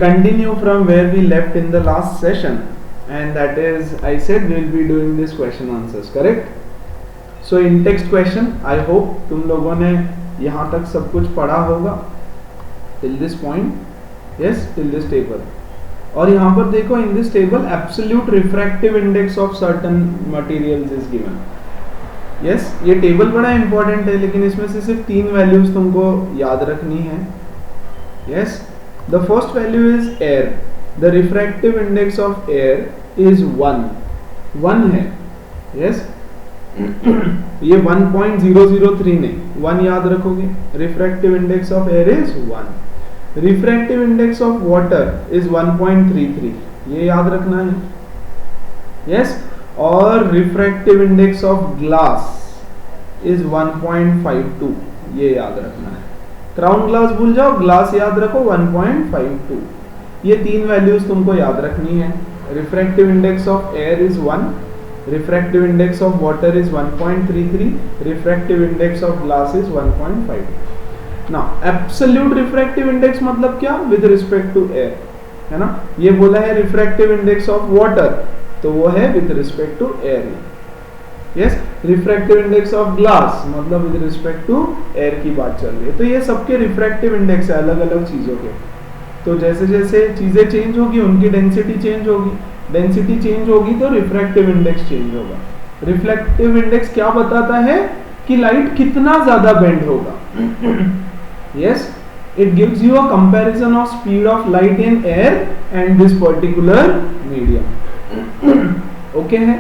Continue from where we left in the last session, and that is, I said we will be doing this question answers, correct? So in text question, I hope तुम लोगों ने यहाँ तक सब कुछ पढ़ा होगा till this point, yes, till this table. और यहाँ पर देखो, in this table absolute refractive index of certain materials is given. yes, ये टेबल बड़ा इंपॉर्टेंट है, लेकिन इसमें से सिर्फ 3 वैल्यूज तुमको याद रखनी है. yes, the first value is air. the refractive index of air is 1 है. yes, ये 1.003 नहीं, 1 याद रखोगे. refractive index of air is 1. refractive index of water is 1.33, ये याद रखना है. yes, और refractive index of glass is 1.52, ये याद रखना है. क्राउन ग्लास भूल जाओ, ग्लास याद रखो 1.52. ये 3 वैल्यूज तुमको याद रखनी है. refractive index of air is 1, refractive index of water is 1.33, refractive index of glass is 1.52. now absolute refractive index मतलब क्या? with respect to air, है ना. ये बोला है refractive index of water, तो वो है with respect to air. yes, refractive index of glass मतलब with respect to air की बात चल रही है. तो ये सबके refractive index है अलग अलग चीजों के. तो जैसे जैसे चीजें चेंज होगी उनकी डेंसिटी चेंज होगी, डेंसिटी चेंज होगी तो रिफ्रैक्टिव इंडेक्स चेंज होगा. रिफ्लेक्टिव इंडेक्स क्या बताता है कि लाइट कितना ज्यादा बेंड होगा. yes, it gives you a comparison of speed of light in air and this particular medium. okay है.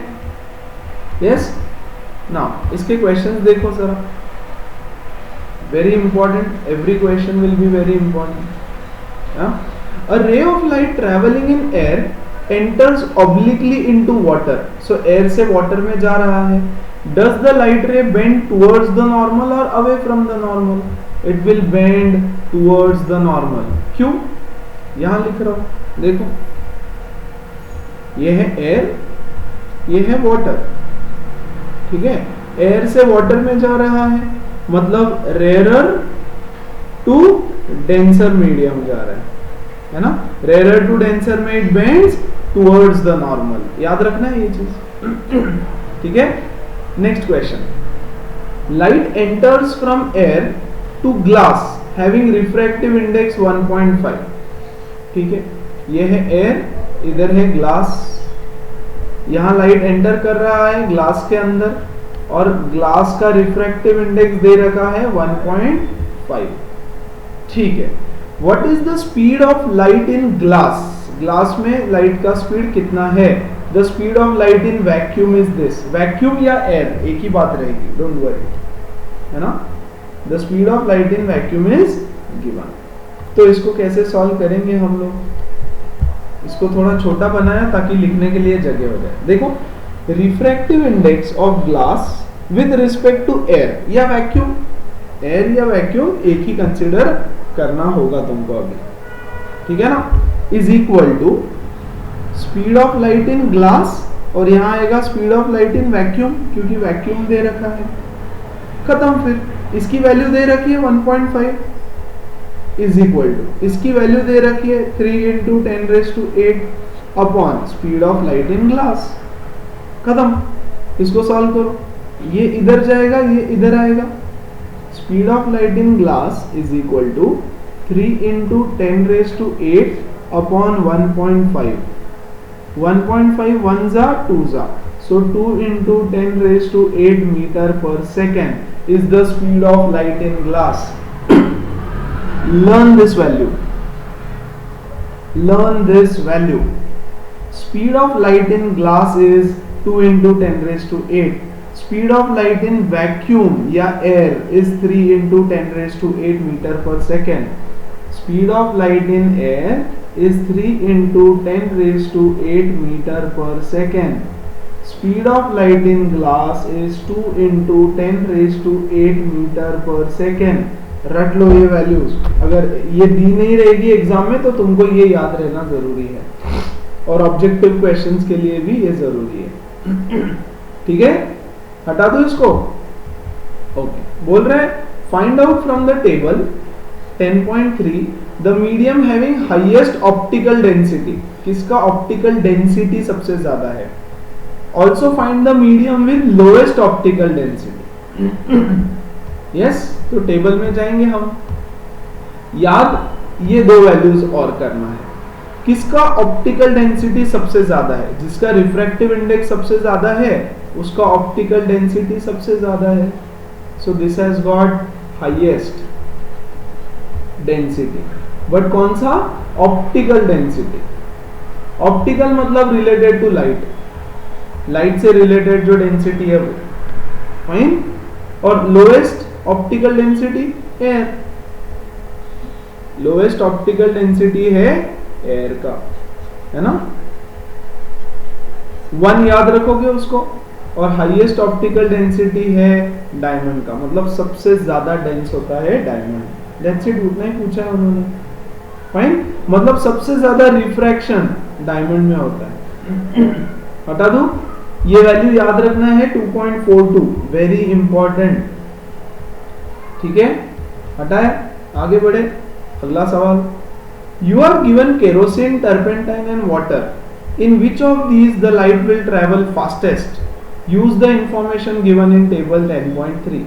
yes, now इसके क्वेश्चंस देखो जरा. very important, every question will be very important. a ray of light traveling in air enters obliquely into water. so air से water में जा रहा है. does the light ray bend towards the normal or away from the normal? it will bend towards the normal. क्यों? यहाँ लिख रहा हूँ, देखो ये है air, ये है water. ठीक है, air से water में जा रहा है मतलब rarer to denser medium जा रहा है ना. rarer to denser में it bends towards the normal. याद रखना है ये चीज. ठीक है. Next question. Light enters from air to glass having refractive index 1.5. ठीक है, ये है एयर, इधर है ग्लास. यहां लाइट एंटर कर रहा है ग्लास के अंदर और ग्लास का रिफ्रैक्टिव इंडेक्स दे रखा है 1.5. ठीक है. What is the speed of light in glass? Glass में लाइट का स्पीड कितना है? The speed of light in vacuum is this. Vacuum या एयर एक ही बात रहेगी, डोंट वरी, है ना. The speed of light in vacuum is given. तो इसको कैसे सॉल्व करेंगे हम लोग? इसको थोड़ा छोटा बनाया ताकि लिखने के लिए जगह हो जाए. देखो, refractive index of glass with respect to air या वैक्यूम, एयर या वैक्यूम एक ही कंसिडर करना होगा तुमको अभी. ठीक है ना. Is equal to speed of light in glass और यहां आएगा speed of light in vacuum, क्योंकि वैक्यूम दे रखा है. खत्म. फिर इसकी वैल्यू दे रखी है 1.5 इज इक्वल टू इसकी वैल्यू दे रखी है 3 into 10⁸ upon speed of light in glass. खत्म. इसको सॉल्व करो, ये इधर जाएगा, ये इधर आएगा. Speed of light in glass is equal to 3 into 10⁸ upon 1.5. 1.5 1 जा 2 जा, so 2 into 10⁸ meter per second is the speed of light in glass. learn this value. learn this value. Speed of light in glass is 2 into 10⁸. Speed of light in vacuum या air is 3 into 10⁸ meter per second. Speed of light in air is 3 into 10⁸ meter per second. Speed of light in glass is 2 into 10⁸ meter per second. रट लो ये values. अगर ये दी नहीं रहेगी exam में तो तुमको ये याद रहना जरूरी है, और ऑब्जेक्टिव क्वेश्चंस के लिए भी ये जरूरी है. ठीक है, हटा दो इसको. ओके. बोल रहे हैं find out from the table 10.3 the medium having highest optical density, किसका ऑप्टिकल डेंसिटी सबसे ज्यादा है। Also find the medium with lowest optical density. Yes, तो टेबल में जाएंगे हम, याद ये दो वैल्यूज और करना है। किसका ऑप्टिकल डेंसिटी सबसे ज्यादा है, जिसका रिफ्रैक्टिव इंडेक्स सबसे ज्यादा है उसका ऑप्टिकल डेंसिटी सबसे ज्यादा है। So this has got highest density. But कौन सा, ऑप्टिकल डेंसिटी। ऑप्टिकल मतलब रिलेटेड टू लाइट, लाइट से रिलेटेड जो डेंसिटी है वो, फाइन। और lowest optical density air, lowest optical density है एयर का, है ना, 1 याद रखोगे उसको। और हाईएस्ट ऑप्टिकल डेंसिटी है डायमंड का, मतलब सबसे ज्यादा डेंस होता है डायमंड। दैट्स इट, उतना ही पूछा है उन्होंने, फाइन। मतलब सबसे ज्यादा रिफ्रैक्शन डायमंड में होता है। हटा दो, ये वैल्यू याद रखना है 2.42, वेरी इंपॉर्टेंट, ठीक है। हटाए, आगे बढ़े, अगला सवाल। You are given kerosene, turpentine and water, in which of these the light will travel fastest, use the information given in table 10.3।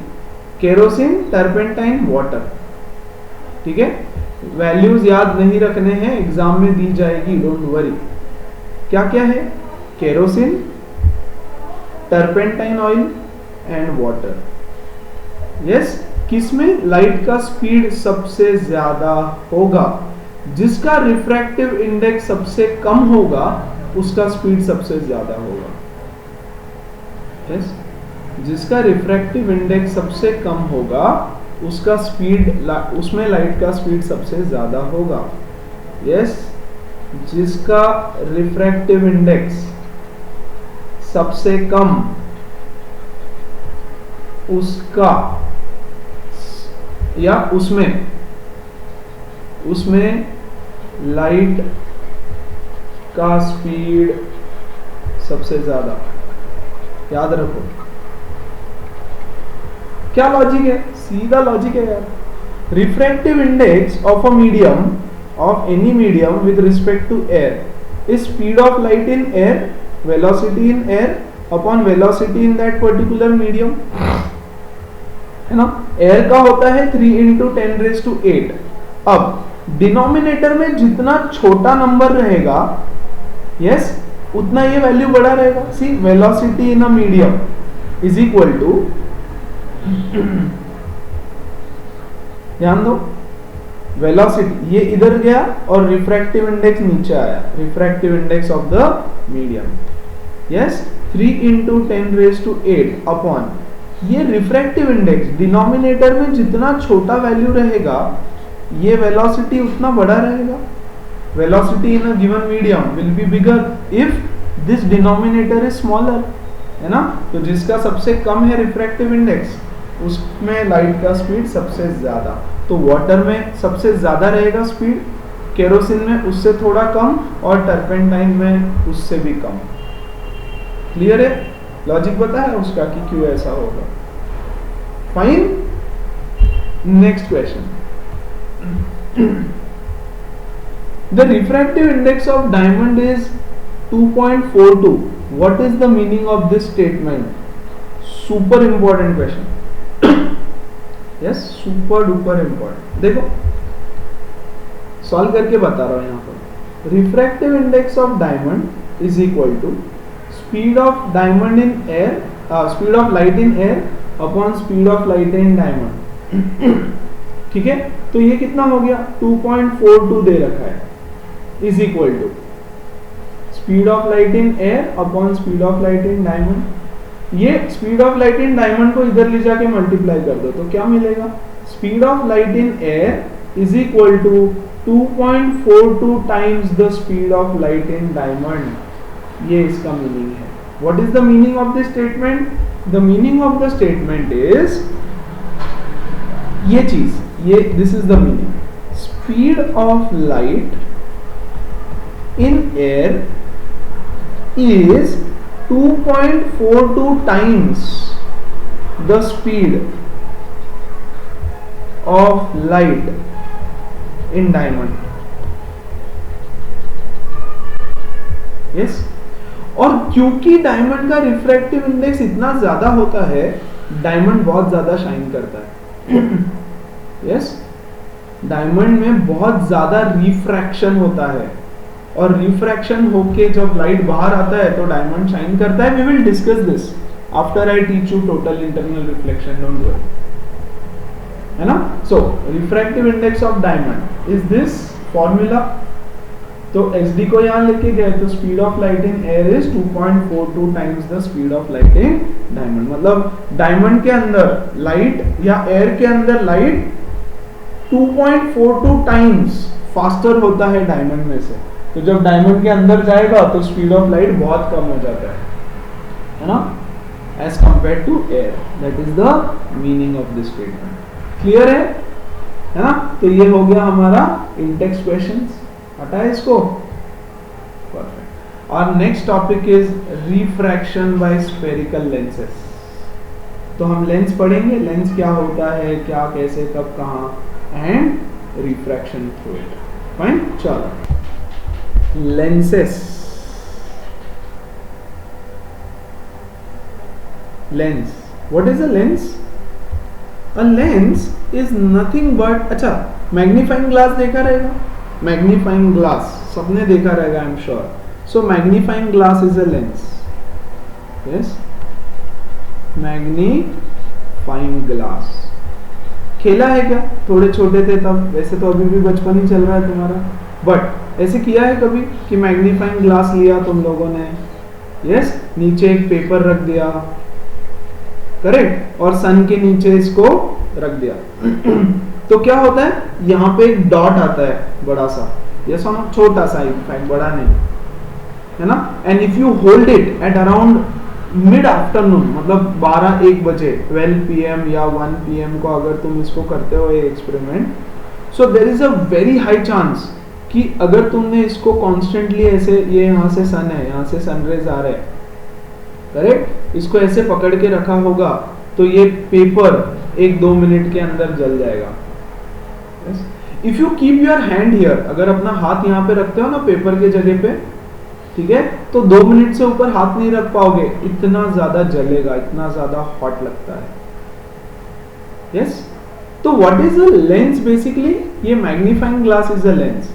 Kerosene, turpentine, water, ठीक है। वैल्यूज याद नहीं रखने हैं, एग्जाम में दी जाएगी, डोंट वरी। क्या क्या है, kerosene, turpentine oil and water. Yes, किसमें लाइट का स्पीड सबसे ज्यादा होगा, जिसका रिफ्रैक्टिव इंडेक्स सबसे कम होगा उसका स्पीड सबसे ज्यादा होगा। यस, जिसका रिफ्रैक्टिव इंडेक्स सबसे कम होगा उसका स्पीड, उसमें लाइट का स्पीड सबसे ज्यादा होगा। यस, जिसका रिफ्रैक्टिव इंडेक्स सबसे कम, उसका या उसमें लाइट का स्पीड सबसे ज्यादा, याद रखो। क्या लॉजिक है, सीधा लॉजिक है यार। Refractive index of a medium, of any medium with respect to air is speed of light in air, velocity in air upon velocity in that particular medium, है ना। एयर का होता है 3 × 10⁸। अब डिनोमिनेटर में जितना छोटा नंबर रहेगा, यस, उतना ये वैल्यू बड़ा रहेगा। See, velocity in a medium is equal to, ध्यान दो, वेलोसिटी ये इधर गया और रिफ्रैक्टिव इंडेक्स नीचे आया, refractive index of the medium, yes, 3 × 10⁸ upon ये रिफ्रैक्टिव इंडेक्स, डिनोमिनेटर में जितना छोटा वैल्यू रहेगा ये वेलोसिटी उतना बड़ा रहेगा। Velocity in a given medium will be bigger if this denominator is smaller, है ना। तो जिसका सबसे कम है रिफ्रैक्टिव इंडेक्स उसमें लाइट का स्पीड सबसे ज्यादा। तो वाटर में सबसे ज्यादा रहेगा स्पीड, केरोसिन में उससे थोड़ा कम और टर्पेंटाइन में उससे भी कम। क्लियर है, लॉजिक पता है उसका कि क्यों ऐसा होगा। Fine, next question. The refractive index of diamond is 2.42. What is the meaning of this statement? Super important question. Yes, super duper important. देखो, सॉल्व करके बता रहा हूं यहाँ पर। Refractive index of diamond is equal to speed of diamond in air, speed of light in air upon speed of light in diamond. ठीक है, तो ये कितना हो गया, 2.42 दे रखा है, is equal to speed of light in air upon speed of light in diamond. ये speed of light in diamond को इधर ले जाके मल्टीप्लाई कर दो तो क्या मिलेगा, speed of light in air is equal to 2.42 times the speed of light in diamond. ये इसका मीनिंग है। What is the meaning of this statement? The meaning of the statement is ये चीज, ये this is the meaning, speed of light in air is 2.42 times the speed of light in diamond. Yes? और क्योंकि diamond का refractive index इतना ज्यादा होता है, डायमंड बहुत ज्यादा शाइन करता है. यस, डायमंड में बहुत ज्यादा रिफ्रैक्शन होता है, और रिफ्रैक्शन होके जब लाइट बाहर आता है तो डायमंड शाइन करता है. We will discuss this after I teach you total internal reflection, don't worry. है ना? So refractive index of diamond is this formula. तो एसडी को यहां लेके गए तो speed of light in air is 2.42 times the speed of light in diamond. मतलब diamond के अंदर लाइट या एयर के अंदर लाइट 2.42 टाइम्स फास्टर होता है डायमंड में से. तो जब डायमंड के अंदर जाएगा तो स्पीड ऑफ लाइट बहुत कम हो जाता है ना, as compare to air. That is the meaning of this statement. Clear है ना? तो ये हो गया हमारा इंटेक्स्ट क्वेश्चंस. हटा है इसको. परफेक्ट. और next topic is refraction by spherical lenses. तो हम लेंस पढ़ेंगे, लेंस क्या होता है, क्या, कैसे, कब, कहां, and refraction through it. Fine. चलो, lenses. Lens. What is a lens? A lens is nothing but, अच्छा, मैग्नीफाइंग ग्लास देखा रहेगा. मैग्नीफाइंग ग्लास सबने देखा रहेगा, I am sure. So magnifying glass is a lens. Yes, magnifying glass. खेला है क्या? थोड़े छोटे थे तब, वैसे तो अभी भी बचपन ही चल रहा है तुम्हारा, बट ऐसे किया है कभी कि मैग्नीफाइंग ग्लास लिया तुम लोगों ने, यस, नीचे एक पेपर रख दिया, करेक्ट, और सन के नीचे इसको रख दिया. तो क्या होता है, यहाँ पे एक डॉट आता है बड़ा सा, ये सुनो, छोटा सा, इनफैक्ट बड़ा नहीं, है ना. And if you hold it at around mid afternoon, मतलब 12-1 बजे, 12 PM या 1 PM को अगर तुम इसको करते हो ये experiment, so there is a very high chance कि अगर तुमने इसको कॉन्स्टेंटली ऐसे, ये यहाँ से सन है, यहाँ से सनरेज आ रहे हैं, करेक्ट, इसको ऐसे पकड़ के रखा होगा तो ये पेपर 1-2 मिनट के अंदर जल जाएगा. If you keep your hand here, अगर अपना हाथ यहाँ पे रखते हो ना पेपर के जगह पे, ठीक है, तो 2 मिनट से ऊपर हाथ नहीं रख पाओगे, इतना ज्यादा जलेगा, इतना ज्यादा हॉट लगता है. यस. तो what is a lens? Basically ये magnifying glass is a lens.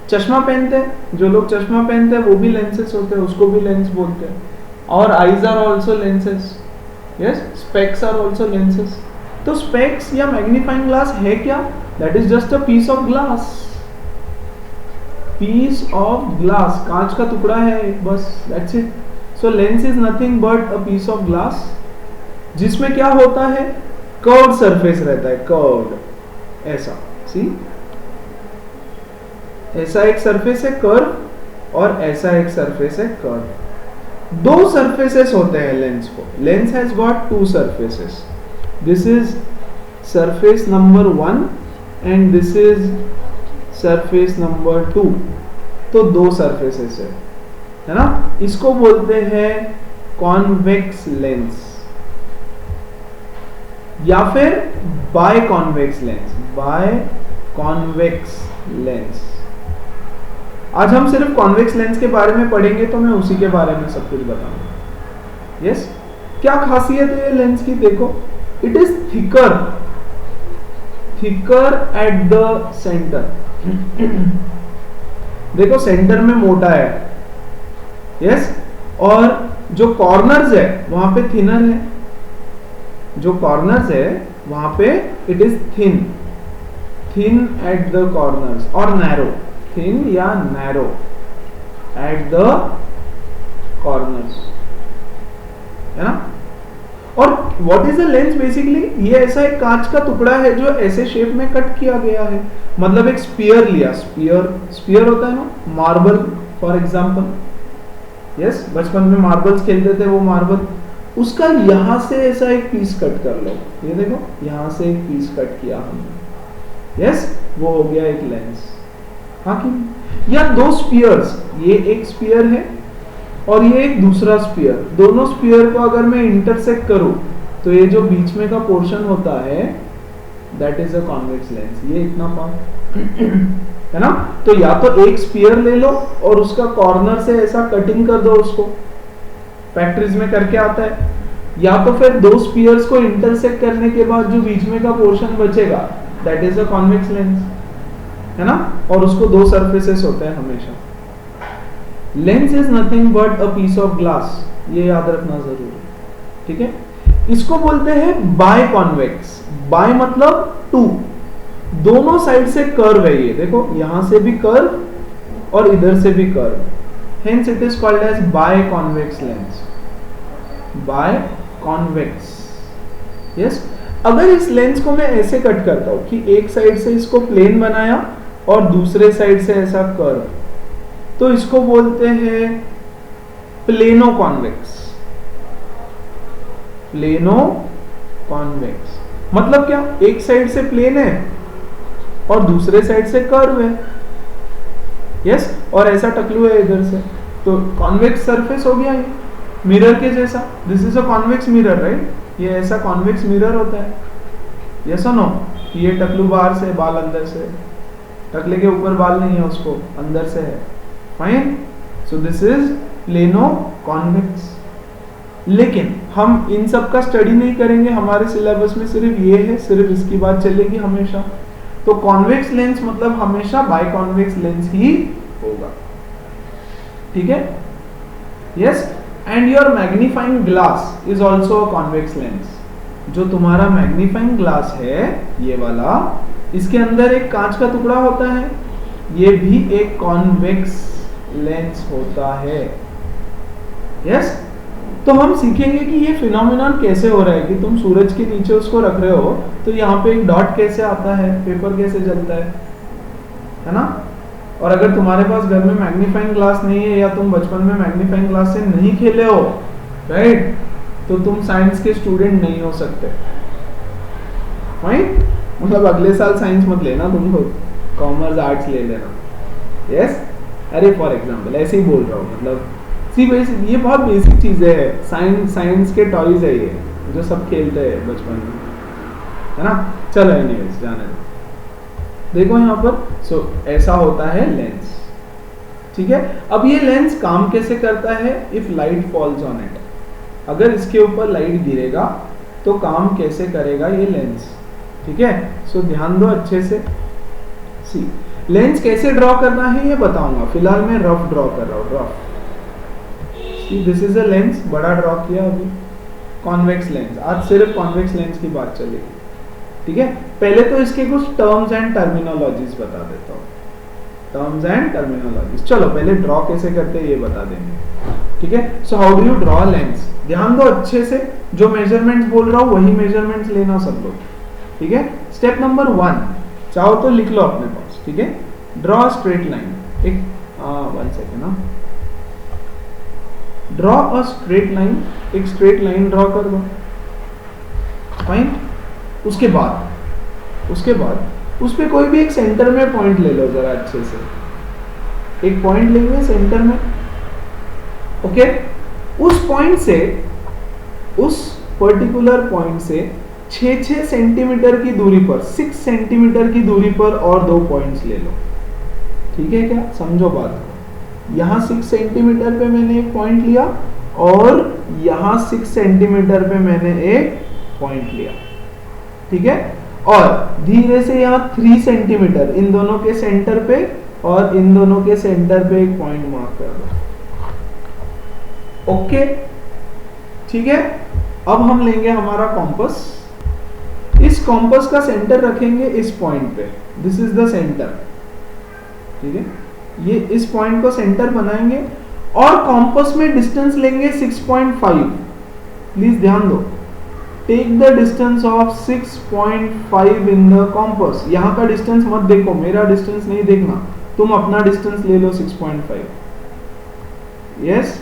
चश्मा पहनते हैं, जो लोग चश्मा पहनते हैं वो भी लेंसेस होते हैं, उसको भी लेंस बोलते हैं. और eyes are also lenses. Yes, specs are also lenses. तो स्पेक्स या मैग्नीफाइंग ग्लास है क्या? That is just a piece of glass. Piece of glass, कांच का टुकड़ा है बस, that's it. So lens is nothing but a piece of glass, जिसमें क्या होता है, कर्व्ड सरफेस रहता है, कर्व्ड, ऐसा. सी, ऐसा एक सरफेस है कर्व, और ऐसा एक सरफेस है कर्व. 2 सरफेसेस होते हैं लेंस को. Lens has got 2 surfaces. This is surface number 1 and this is surface number 2. तो 2 सरफेसेस है ना. इसको बोलते हैं कॉन्वेक्स लेंस या फिर biconvex lens. Biconvex lens. आज हम सिर्फ कॉन्वेक्स लेंस के बारे में पढ़ेंगे, तो मैं उसी के बारे में सब कुछ बताऊंगा. यस. क्या खासियत है ये लेंस की? देखो, it is thicker, thicker at the centre. देखो सेंटर में मोटा है, यस, और जो कॉर्नर्स है वहां पे थिनर है. जो कॉर्नर्स है वहां पे it is thin, thin at the corners, और नैरो, थिन या नैरो एट द कॉर्नर्स, है ना. और what is a lens? Basically ये ऐसा एक कांच का टुकड़ा है जो ऐसे शेप में कट किया गया है. मतलब एक स्पीयर लिया, स्पीयर होता है ना, मार्बल फॉर एग्जांपल. यस, बचपन में मार्बल्स खेलते थे, वो मार्बल, उसका यहां से ऐसा एक पीस कट कर लो. ये देखो, यहां से एक पीस कट किया हमने. यस, वो हो गया एक लेंस. हाँ कि? या 2 स्पीयर्स, ये एक स्पीयर है और ये एक दूसरा स्पीयर. दोनों स्पीयर को अगर मैं इंटरसेक्ट करूं तो ये जो बीच में का पोर्शन होता है that is a convex lens. ये इतना पार्ट है ना। तो या तो एक स्फीयर ले लो और उसका कॉर्नर से ऐसा कटिंग कर दो उसको, फैक्ट्रीज में करके आता है, या तो फिर दो स्फीयर्स को इंटरसेक्ट करने के बाद जो बीच में का पोर्शन बचेगा that is a convex lens, है ना। और उसको दो सरफेसेस होते हैं हमेशा। Lens is nothing but a piece of glass, ये याद रखना जरूरी है, ठीक है। इसको बोलते हैं बाय कॉन्वेक्स। बाय मतलब टू, दोनों साइड से कर्व है ये, देखो यहां से भी कर्व और इधर से भी curve, hence it is called as biconvex lens. Biconvex, yes. अगर इस लेंस को मैं ऐसे कट करता हूं कि एक साइड से इसको प्लेन बनाया और दूसरे साइड से ऐसा कर्व, तो इसको बोलते हैं प्लेनो कॉन्वेक्स। प्लेनो कॉन्वेक्स मतलब क्या, एक साइड से प्लेन है और दूसरे साइड से कर्व है, यस, और ऐसा टकलू है इधर से, तो कॉन्वेक्स सरफेस हो गया ये, मिरर के जैसा। This is a convex mirror, right. ये ऐसा कॉन्वेक्स मिरर होता है, यस और नो। ये टकलू बाहर से, बाल अंदर से, टकले के ऊपर बाल नहीं है, उसको अंदर से है, fine. So this is plano convex. लेकिन हम इन सब का स्टडी नहीं करेंगे, हमारे सिलेबस में सिर्फ ये है, सिर्फ इसकी बात चलेगी हमेशा। तो कॉन्वेक्स लेंस मतलब हमेशा बाय कॉन्वेक्स लेंस ही होगा, ठीक है, yes. And your magnifying glass is also a convex lens. जो तुम्हारा मैग्नीफाइंग ग्लास है ये वाला, इसके अंदर एक कांच का टुकड़ा होता है, ये भी एक कॉन्वेक्स लेंस होता है, यस। तो हम सीखेंगे कि ये फिनोमेनन कैसे हो रहा है, कि तुम सूरज के नीचे उसको रख रहे हो तो यहाँ पे एक डॉट कैसे आता है, पेपर कैसे जलता है ना। और अगर तुम्हारे पास घर में मैग्नीफाइंग ग्लास नहीं है, या तुम बचपन में मैग्नीफाइंग ग्लास से नहीं खेले हो, राइट, तो तुम साइंस के स्टूडेंट नहीं हो सकते, राइट। मतलब अगले साल साइंस मत लेना, तुम कॉमर्स आर्ट्स ले लेना, यस। अरे फॉर एग्जाम्पल ऐसे ही बोल रहा हूँ, मतलब सी बेसिक, ये बहुत बेसिक चीजें है, साइंस के टॉयज है ये, जो सब खेलते हैं बचपन में, है ना। चलो एनीवेज जाने दो। देखो यहाँ पर, सो ऐसा होता है लेंस, ठीक है। अब ये लेंस काम कैसे करता है, if light falls on it, अगर इसके ऊपर लाइट गिरेगा तो काम कैसे करेगा ये लेंस, ठीक है। सो ध्यान दो अच्छे से। सी लेंस कैसे ड्रॉ करना है ये बताऊंगा, फिलहाल मैं रफ ड्रॉ कर रहा हूँ, rough. This is a lens, बड़ा ड्रॉ किया अभी, कॉन्वेक्स लेंस। आज सिर्फ कॉन्वेक्स लेंस की बात चलेगी, ठीक है। पहले तो इसके कुछ टर्म्स एंड टर्मिनोलॉजीज बता देता हूँ, टर्म्स एंड टर्मिनोलॉजीज। चलो पहले ड्रॉ कैसे करते हैं ये बता देंगे, ठीक है। So how do you draw lens, ध्यान दो अच्छे से, जो मेजरमेंट्स बोल रहा हूँ वही मेजरमेंट्स लेना सब लोग, ठीक है। स्टेप नंबर 1 चाहो तो लिख लो अपने पास, ठीक है। ड्रॉ स्ट्रेट लाइन, एक 1 सेकेंड ना, ड्रॉ अ स्ट्रेट लाइन, एक स्ट्रेट लाइन ड्रॉ कर दो, फाइन। उसके बाद उस पे कोई भी एक सेंटर में पॉइंट ले लो जरा अच्छे से, एक पॉइंट लेंगे सेंटर में, ओके। उस पॉइंट से, उस पर्टिकुलर पॉइंट से 6 सेंटीमीटर की दूरी पर, 6 सेंटीमीटर की दूरी पर और दो पॉइंट्स ले लो, ठीक है क्या, समझो बात को। यहाँ 6 सेंटीमीटर पे मैंने एक पॉइंट लिया और यहाँ 6 सेंटीमीटर पे मैंने एक पॉइंट लिया, ठीक है। और धीरे से यहाँ 3 सेंटीमीटर इन दोनों के सेंटर पे और इन दोनों के सेंटर पे एक पॉइंट मार्क कर दो, ओके, ठीक है। अब हम लेंगे हमारा कॉम्पस, इस कॉम्पस का सेंटर रखेंगे इस पॉइंट पे, दिस इज द सेंटर, ठीक है। ये इस पॉइंट को सेंटर बनाएंगे और कॉम्पस में डिस्टेंस लेंगे 6.5, प्लीज ध्यान दो, take the distance of 6.5 in the compass. यहाँ का डिस्टेंस मत देखो, मेरा डिस्टेंस नहीं देखना, तुम अपना डिस्टेंस ले लो 6.5, yes.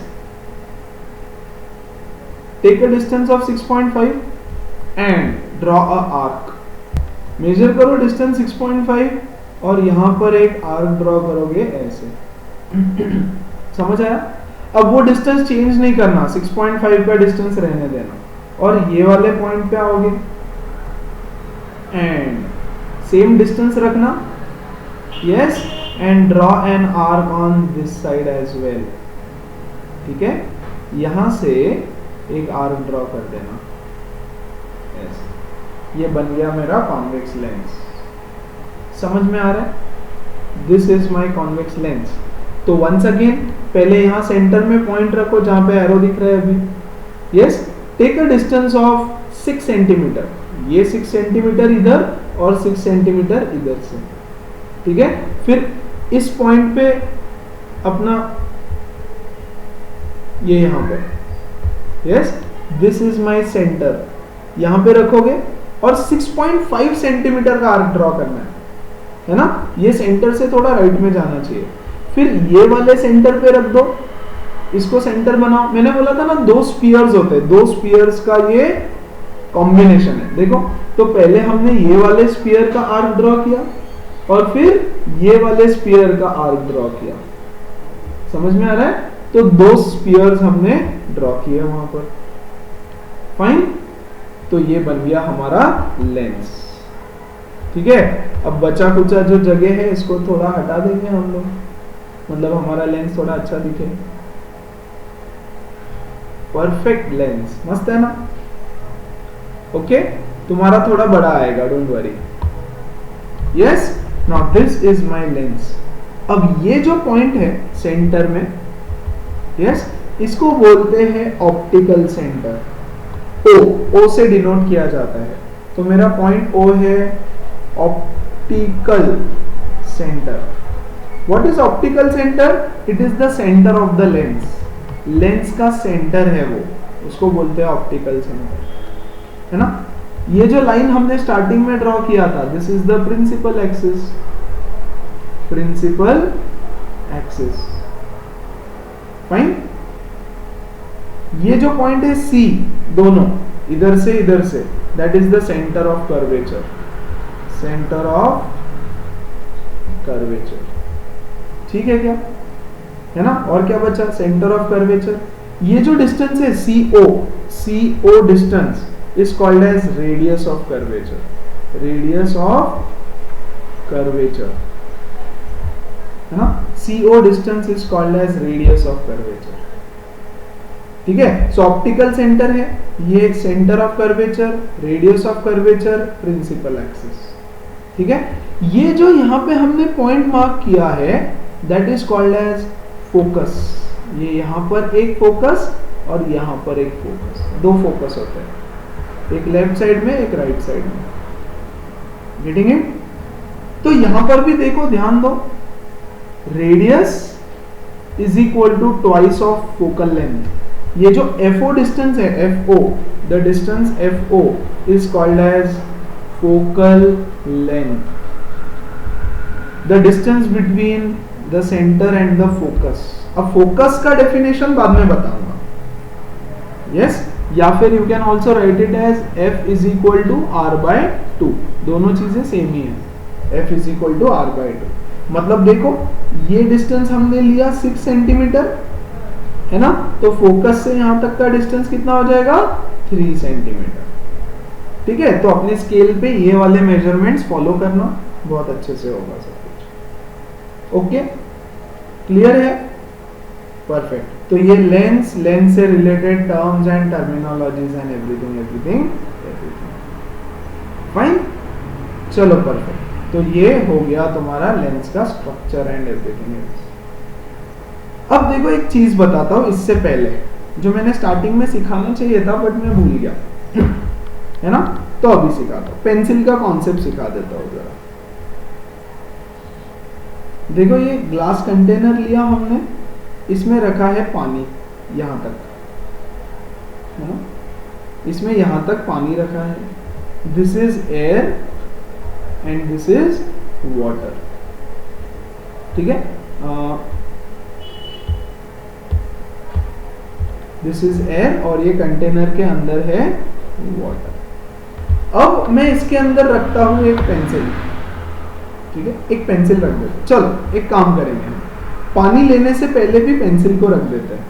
Take a distance of 6.5 and draw a arc, measure करो डिस्टेंस 6.5 और यहां पर एक आर्क ड्रॉ करोगे ऐसे, समझ आया। अब वो डिस्टेंस चेंज नहीं करना, 6.5 का डिस्टेंस रहने देना, और ये वाले पॉइंट पे आओगे एंड सेम डिस्टेंस रखना, yes, and draw an arc on this side as well. ठीक है, यहां से एक आर्क ड्रॉ कर देना, यस, ये बन गया मेरा कॉन्वेक्स लेंस। समझ में आ रहा है? This is my convex lens. तो वंस अगेन पहले यहां सेंटर में पॉइंट रखो जहां पे एरो दिख रहा है अभी, yes, take a distance of 6 centimetre, ये 6 सेंटीमीटर इधर और 6 सेंटीमीटर इधर से। ठीक है, फिर इस पॉइंट पे अपना ये यहां पे, yes, this is my centre, यहां पे रखोगे और 6.5 सेंटीमीटर का आर्क ड्रॉ करना है ना, ये सेंटर से थोड़ा राइट में जाना चाहिए। फिर ये वाले सेंटर पे रख दो, इसको सेंटर बनाओ। मैंने बोला था ना 2 स्फीयर्स होते हैं, 2 स्फीयर्स का ये कॉम्बिनेशन है। देखो, तो पहले हमने ये वाले स्फीयर का आर्क ड्रॉ किया और फिर ये वाले स्फीयर का आर्क ड्रॉ किया। समझ में आ रहा है? तो 2 स्फीयर्स हमने ड्रॉ किए वहां पर। फाइन, तो ये बन गया हमारा लेंस। ठीक है, अब बचा कुचा जो जगह है इसको थोड़ा हटा देंगे हम लोग, मतलब हमारा लेंस थोड़ा अच्छा दिखे। परफेक्ट लेंस, मस्त है ना? ओके, तुम्हारा थोड़ा बड़ा आएगा, don't worry. Yes, now this is my lens. अब ये जो पॉइंट है सेंटर में, यस, इसको बोलते हैं ऑप्टिकल सेंटर। ओ से डिनोट किया जाता है। तो मेरा पॉइंट ओ है optical centre. What is optical centre? It is the centre of the lens. Lens का सेंटर है वो, उसको बोलते हैं ऑप्टिकल सेंटर, है ना? ये जो लाइन हमने स्टार्टिंग में ड्रॉ किया था, this is the principal axis. Principal axis, fine. ये जो पॉइंट है सी, दोनों इधर से, that is the centre of curvature. Centre of curvature, ठीक है क्या? है ना? और क्या बचा? Centre of curvature. ये जो डिस्टेंस है CO distance is called as radius of curvature. Radius of curvature, है ना? CO distance is called as radius of curvature. ठीक है, सो ऑप्टिकल सेंटर है ये, centre of curvature, radius of curvature, principal axis. ठीक है, ये जो यहां पे हमने पॉइंट मार्क किया है that is called as focus. ये यहां पर एक फोकस और यहां पर एक फोकस, 2 फोकस होते हैं, एक लेफ्ट साइड में, एक राइट साइड में। Getting it? तो यहां पर भी देखो, ध्यान दो, radius is equal to twice of focal length. ये जो FO डिस्टेंस है, FO, the distance FO is called as focal length. The distance between the centre and the focus. अब फोकस का डेफिनेशन बाद में बताऊंगा, यस, या फिर you can also write it as F is equal to R/2। दोनों चीजें same ही है, F is equal to R/2। मतलब देखो, ये डिस्टेंस हमने लिया 6 सेंटीमीटर, है ना? तो फोकस से यहां तक का डिस्टेंस कितना हो जाएगा? 3 सेंटीमीटर। ठीक है, तो अपने स्केल पे ये वाले मेजरमेंट्स फॉलो करना, बहुत अच्छे से होगा सब कुछ। ओके, क्लियर है? परफेक्ट। तो ये लेंस से related terms and terminologies and everything fine. चलो, परफेक्ट। तो ये हो गया तुम्हारा लेंस का स्ट्रक्चर एंड एवरीथिंग। अब देखो, एक चीज बताता हूं इससे पहले, जो मैंने स्टार्टिंग में सिखाना चाहिए था बट मैं भूल गया, है ना? तो अभी सिखाता हूं, पेंसिल का कॉन्सेप्ट सिखा देता हूं जरा। देखो, ये ग्लास कंटेनर लिया हमने, इसमें रखा है पानी यहां तक, है ना? इसमें यहां तक पानी रखा है। This is air and this is water. ठीक है, दिस इज एयर और ये कंटेनर के अंदर है वाटर। अब मैं इसके अंदर रखता हूं एक पेंसिल। ठीक है, एक पेंसिल रख देते। चलो एक काम करेंगे, पानी लेने से पहले भी पेंसिल को रख देते हैं।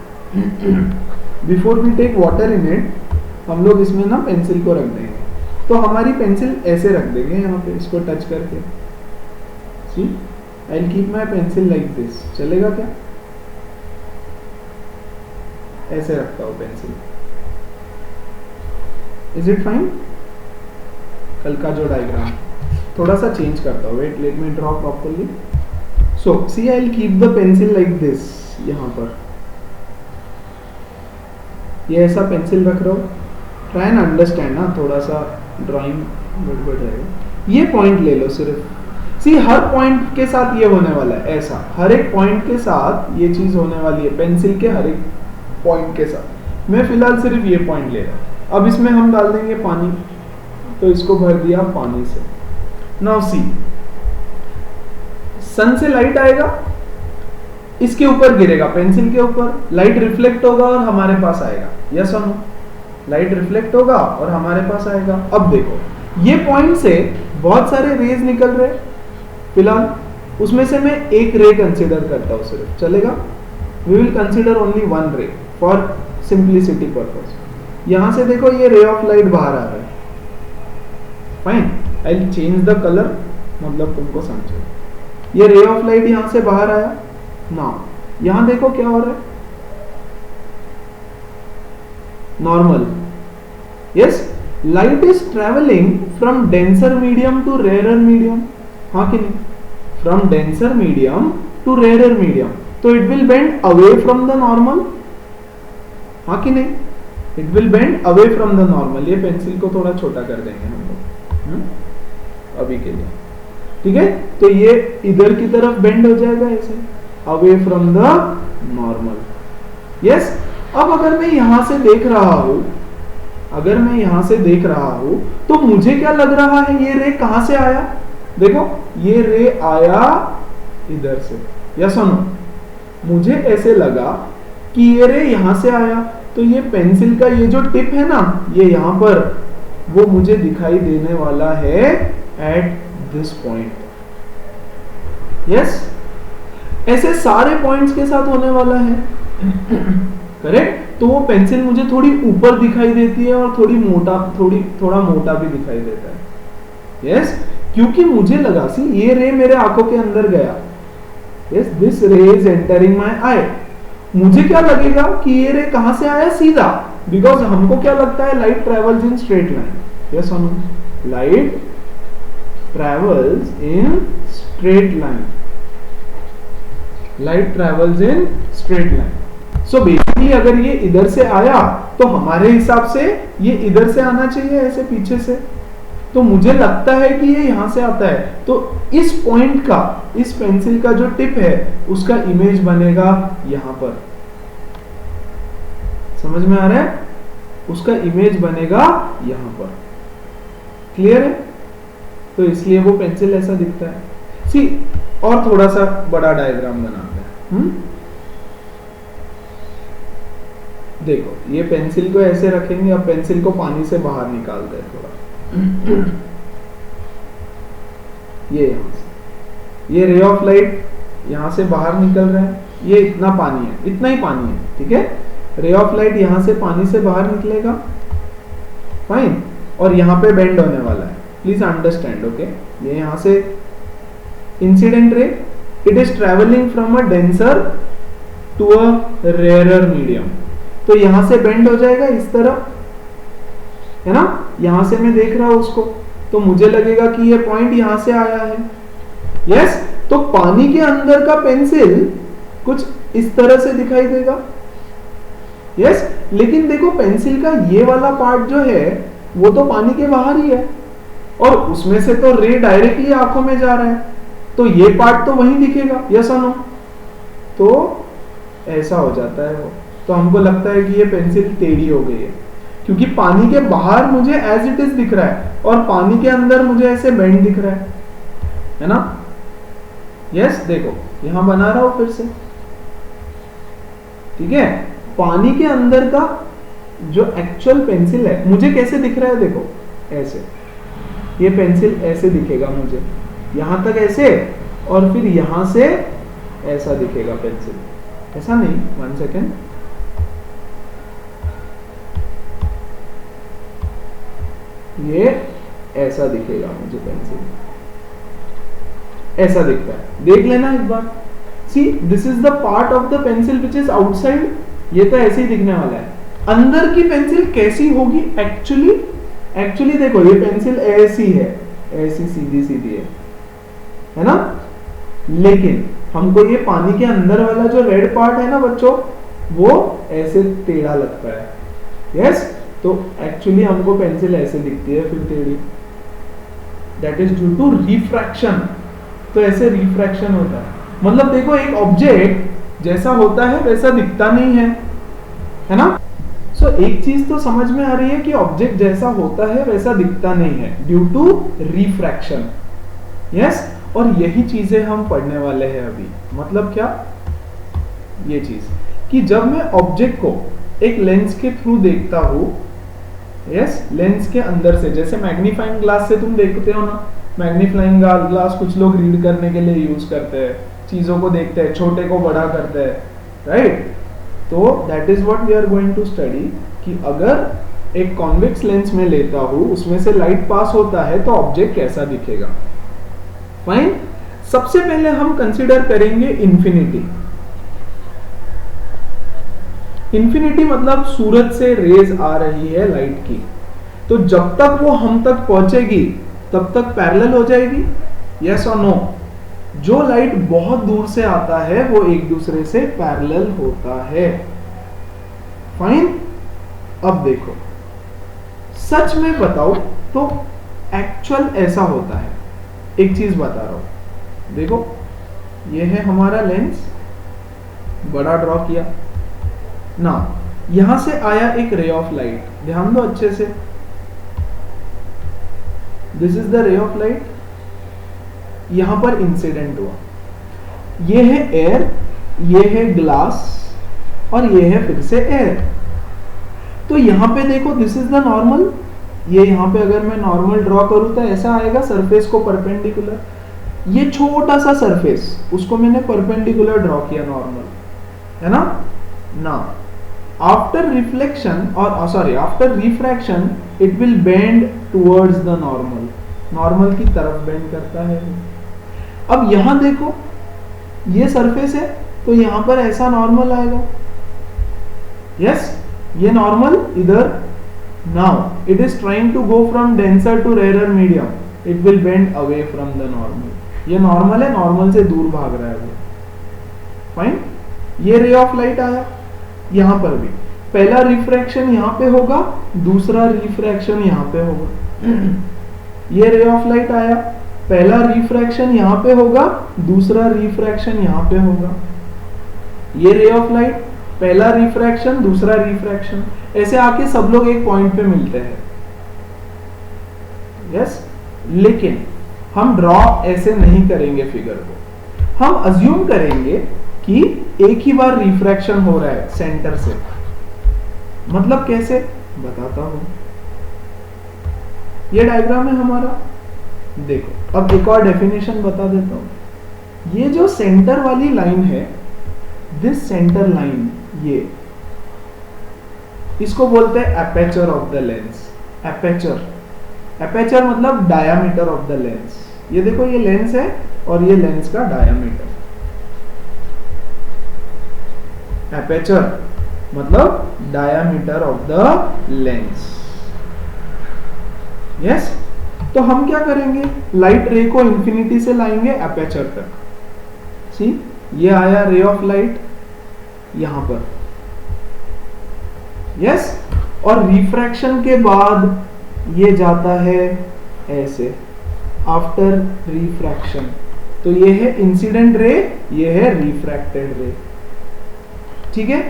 Before we take water in it, हम लोग इसमें ना पेंसिल को रख देंगे। तो हमारी पेंसिल ऐसे रख देंगे यहाँ पे, इसको टच करके। See, I will keep my pencil like this, चलेगा क्या? ऐसे रखता हूँ पेंसिल। Is it fine? कल का जो डायग्राम थोड़ा सा चेंज करता हूँ, wait let me draw properly. So see, I will keep the pencil like this, यहाँ पर ये ऐसा पेंसिल रख रहा हूँ। ट्राई एंड अंडरस्टैंड ना, थोड़ा सा ड्राइंग गड़बड़ रहेगा। ये पॉइंट ले लो सिर्फ। सी, हर पॉइंट के साथ ये होने वाला है, ऐसा हर एक पॉइंट के साथ ये चीज होने वाली है, पेंसिल के हर एक पॉइंट के साथ। मैं फिलहाल सिर्फ ये पॉइंट ले रहा हूं। अब इसमें हम डाल देंगे पानी, तो इसको भर दिया पानी से। नाउ सी, सन से लाइट आएगा, इसके ऊपर गिरेगा, पेंसिल के ऊपर, लाइट रिफ्लेक्ट होगा और हमारे पास आएगा। यस और नो? लाइट रिफ्लेक्ट होगा और हमारे पास आएगा। अब देखो, ये पॉइंट से बहुत सारे रेज निकल रहे, फिलहाल उसमें से मैं एक रे कंसीडर करता हूं सिर्फ, चलेगा? We will consider only one ray for simplicity purpose. यहां से देखो, ये रे ऑफ लाइट बाहर आ रहा है। Fine, I will change the colour, मतलब तुमको समझो। ये रे ऑफ लाइट यहां से बाहर आया। नाउ यहां देखो क्या हो रहा है, normal. Yes, light is travelling from denser medium to rarer medium, हाँ कि नहीं? From denser medium to rarer medium, तो it will bend away from the normal, हाँ कि नहीं? It will bend away from the normal. ये pencil को थोड़ा छोटा कर देंगे हम लोग अभी के लिए, ठीक है? तो ये इधर की तरफ बेंड हो जाएगा ऐसे, away from the normal. Yes, अब अगर मैं यहां से देख रहा हूं, अगर मैं यहां से देख रहा हूं, तो मुझे क्या लग रहा है, ये रे कहां से आया? देखो, ये रे आया इधर से। यस और नो? मुझे ऐसे लगा कि ये रे यहां से आया, तो ये पेंसिल का ये जो टिप है ना, ये यहां पर, वो मुझे दिखाई देने वाला है एट दिस पॉइंट। यस, ऐसे सारे पॉइंट्स के साथ होने वाला है, करेक्ट? तो वो पेंसिल मुझे थोड़ी ऊपर दिखाई देती है और थोड़ा मोटा भी दिखाई देता है। यस, क्योंकि मुझे लगा, सी, ये रे मेरे आंखों के अंदर गया। यस, दिस रे इज एंटरिंग माय आई। मुझे क्या लगेगा कि ये रे कहां से आया? सीधा, बिकॉज हमको क्या लगता है, light travels in straight line. Yes और no? Light travels in straight line, light travels in straight line. So basically अगर ये इधर से आया, तो हमारे हिसाब से ये इधर से आना चाहिए, ऐसे पीछे से। तो मुझे लगता है कि ये यहां से आता है, तो इस पॉइंट का, इस पेंसिल का जो टिप है, उसका इमेज बनेगा यहां पर। समझ में आ रहा है? उसका इमेज बनेगा यहां पर। क्लियर है? तो इसलिए वो पेंसिल ऐसा दिखता है। सी, और थोड़ा सा बड़ा डायग्राम बनाते हैं। देखो, ये पेंसिल को ऐसे रखेंगे, अब पेंसिल को पानी से बाहर निकालते हैं थोड़ा। ये यहां से, ये रे ऑफ लाइट यहां से बाहर निकल रहा है, ये इतना पानी है, इतना ही पानी है, ठीक है? रे ऑफ लाइट यहां से पानी से बाहर निकलेगा, फाइन, और यहां पे बेंड होने वाला है। Please understand, okay? ये यहां से incident ray, it is travelling from a denser to a rarer medium, तो यहां से बेंड हो जाएगा इस तरह, है ना? यहां से मैं देख रहा हूं उसको, तो मुझे लगेगा कि ये पॉइंट यहां से आया है। यस, तो पानी के अंदर का पेंसिल कुछ इस तरह से दिखाई देगा। यस, लेकिन देखो, पेंसिल का ये वाला पार्ट जो है, वो तो पानी के बाहर ही है, और उसमें से तो रे डायरेक्टली आंखों में जा रहा है, तो ये पार्ट तो वहीं दिखेगा। यस और नो? तो ऐसा हो जाता है वो, तो हमको लगता है कि ये पेंसिल टेढ़ी हो गई है, क्योंकि पानी के बाहर मुझे एज इट इज दिख रहा है, और पानी के अंदर मुझे ऐसे बेंड दिख रहा है ना? यस, देखो, यहां बना रहा हूं फिर से, ठीक है? पानी के अंदर का जो एक्चुअल पेंसिल है, मुझे कैसे दिख रहा है? देखो, ऐसे, ये पेंसिल ऐसे दिखेगा मुझे, यहां तक ऐसे, और फिर यहां से ऐसा दिखेगा पेंसिल, ऐसा नहीं, 1 सेकेंड, ये ऐसा दिखेगा मुझे पेंसिल, ऐसा दिखता है, देख लेना एक बार। See this is the part of the pencil which is outside, ये तो ऐसे ही दिखने वाला है। अंदर की पेंसिल कैसी होगी एक्चुअली देखो ये पेंसिल ऐसी है, ऐसी सीधी सीधी है ना, लेकिन हमको ये पानी के अंदर वाला जो रेड पार्ट है ना बच्चों, वो ऐसे टेढ़ा लगता है। यस तो एक्चुअली हमको पेंसिल ऐसे दिखती है फिर टेढ़ी, that is due to refraction. तो ऐसे रिफ्रैक्शन होता है, मतलब देखो एक ऑब्जेक्ट जैसा होता है वैसा दिखता नहीं है ना। सो एक चीज तो समझ में आ रही है कि ऑब्जेक्ट जैसा होता है वैसा दिखता नहीं है ड्यू टू रिफ्रैक्शन। यस और यही चीजें हम पढ़ने वाले हैं अभी। मतलब क्या, ये चीज कि जब मैं ऑब्जेक्ट को एक लेंस के थ्रू देखता हूं, यस लेंस के अंदर से, जैसे मैग्नीफाइंग ग्लास से तुम देखते हो ना, मैग्नीफाइंग ग्लास कुछ लोग रीड करने के लिए यूज करते हैं, चीजों को देखते हैं, छोटे को बड़ा करते हैं, राइट। तो that is what we are going to study कि अगर एक कॉन्वेक्स लेंस में लेता हूं, उसमें से लाइट पास होता है तो ऑब्जेक्ट कैसा दिखेगा। फाइन, सबसे पहले हम कंसीडर करेंगे इंफिनिटी। इंफिनिटी मतलब सूरज से रेज आ रही है लाइट की, तो जब तक वो हम तक पहुंचेगी तब तक पैरेलल हो जाएगी, यस और नो। जो लाइट बहुत दूर से आता है वो एक दूसरे से पैरेलल होता है। फाइन, अब देखो सच में बताओ तो एक्चुअल ऐसा होता है। एक चीज बता रहा हूं, देखो ये है हमारा लेंस, बड़ा ड्रॉ किया ना, यहां से आया एक रे ऑफ लाइट, ध्यान दो अच्छे से, दिस इज द रे ऑफ लाइट, यहां पर इंसिडेंट हुआ, ये है एयर, ये है ग्लास और ये है फिर से एयर। तो यहां पे देखो दिस इज द नॉर्मल, ये यहां पे अगर मैं नॉर्मल ड्रॉ करूं तो ऐसा आएगा सरफेस को परपेंडिकुलर, ये छोटा सा सरफेस उसको मैंने परपेंडिकुलर ड्रॉ किया नॉर्मल, है ना। ना आफ्टर रिफ्लेक्शन और sorry after refraction it will bend towards the normal, normal की तरफ बेंड करता है। अब यहां देखो ये सरफेस है तो यहां पर ऐसा नॉर्मल आएगा, यस ये नॉर्मल इधर, now it is trying to go from denser to rare medium, it will bend away from the normal, ये नॉर्मल है, नॉर्मल से दूर भाग रहा है वो। फाइन, ये रे ऑफ लाइट आया, यहां पर भी पहला रिफ्रैक्शन यहां पे होगा, दूसरा रिफ्रैक्शन यहां पे होगा। ये रे ऑफ लाइट आया, पहला रिफ्रैक्शन यहां पे होगा, दूसरा रिफ्रैक्शन यहां पे होगा। ये रे ऑफ लाइट, पहला रिफ्रैक्शन दूसरा रिफ्रैक्शन, ऐसे आके सब लोग एक पॉइंट पे मिलते हैं। यस लेकिन हम ड्रॉ ऐसे नहीं करेंगे फिगर को, हम अज्यूम करेंगे कि एक ही बार रिफ्रैक्शन हो रहा है सेंटर से। मतलब कैसे बताता हूं, ये डायग्राम है हमारा, देखो अब एक और डेफिनेशन बता देता हूं। ये जो सेंटर वाली लाइन है, दिस सेंटर लाइन, ये इसको बोलते हैं aperture of the lens. Aperture, aperture मतलब डायामीटर ऑफ द लेंस। ये देखो ये लेंस है और ये लेंस का डायामीटर। एपर्चर मतलब diameter of the lens. Yes तो हम क्या करेंगे, लाइट रे को इंफिनिटी से लाएंगे एपर्चर तक। सी ये आया रे ऑफ लाइट यहां पर, यस और रिफ्रैक्शन के बाद ये जाता है ऐसे आफ्टर रिफ्रैक्शन, तो ये है इंसिडेंट रे, ये है रिफ्रैक्टेड रे। ठीक है,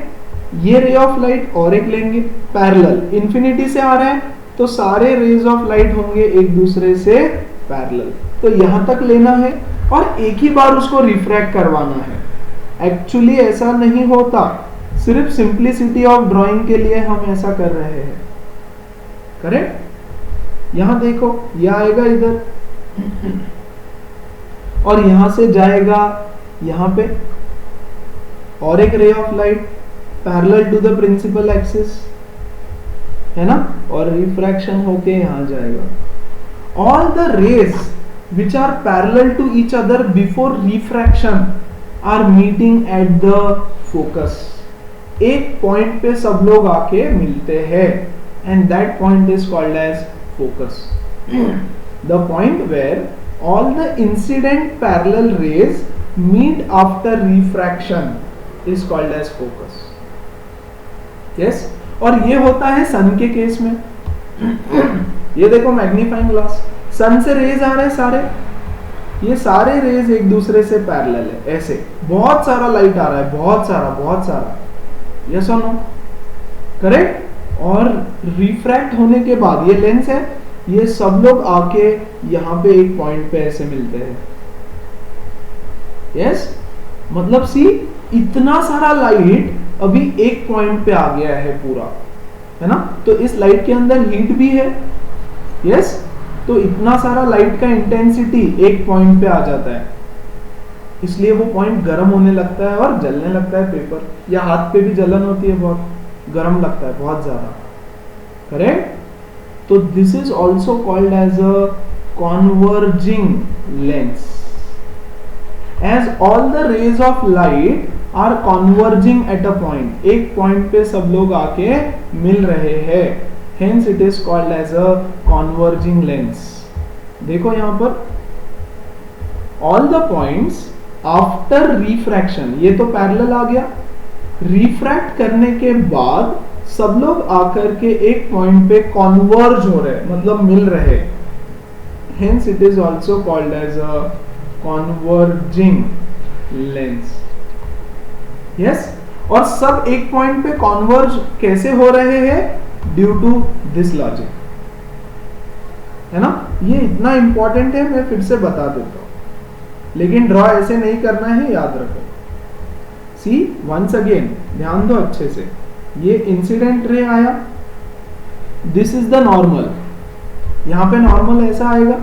ये रे ऑफ लाइट और एक लेंगे पैरेलल, इंफिनिटी से आ रहा है तो सारे रेज ऑफ लाइट होंगे एक दूसरे से पैरेलल, तो यहां तक लेना है और एक ही बार उसको रिफ्रैक्ट करवाना है। एक्चुअली ऐसा नहीं होता, सिर्फ सिंप्लिसिटी ऑफ ड्राइंग के लिए हम ऐसा कर रहे हैं। करेक्ट, यहां देखो ये आएगा इधर और यहां से जाएगा यहां पे और एक ray of light parallel to the principal axis, है ना, और रिफ्रैक्शन होके यहां जाएगा all the rays which are parallel to each other before refraction are meeting at the focus. एक पॉइंट पे सब लोग आके मिलते हैं and that point is called as focus. The point where all the incident parallel rays meet after refraction is called as focus. Yes? और ये होता है सन के केस में. ये देखो मैग्नीफाइंग ग्लास, सन से रेज आ रहे सारे, ये सारे रेज एक दूसरे से पैरेलल है, ऐसे बहुत सारा लाइट आ रहा है, बहुत सारा. यस और नो? करेक्ट. और रिफ्रैक्ट होने के बाद ये लेंस है, ये सब लोग आके यहाँ पे एक पॉइंट पे ऐसे मिलते हैं. यस? मतलब सी इतना सारा लाइट अभी एक पॉइंट पे आ गया है पूरा, है ना? तो इस लाइट के अंदर हीट भी है. यस? तो इतना सारा लाइट का इंटेंसिटी एक पॉइंट पे आ जाता है, इसलिए वो पॉइंट गर्म होने लगता है और जलने लगता है. पेपर या हाथ पे भी जलन होती है, बहुत गर्म लगता है, बहुत ज्यादा. करेक्ट. तो this is also called as a converging lens. As all the rays of light are converging at a point, एक पॉइंट पे सब लोग आके मिल रहे हैं, hence it is called as a converging lens. देखो यहां पर all the points after refraction, ये तो पैरेलल आ गया. रिफ्रैक्ट करने के बाद सब लोग आकर के एक पॉइंट पे कॉन्वर्ज हो रहे, मतलब मिल रहे, hence it is also called as a converging lens. Yes? और सब एक पॉइंट पे कॉन्वर्ज कैसे हो रहे हैं? ड्यू टू दिस लॉजिक, है ना? ये इतना इंपॉर्टेंट है, मैं फिर से बता देता हूं, लेकिन ड्रॉ ऐसे नहीं करना है, याद रखो. सी वंस अगेन, ध्यान दो अच्छे से. ये इंसिडेंट रे आया, दिस इज द नॉर्मल, यहां पे नॉर्मल ऐसा आएगा.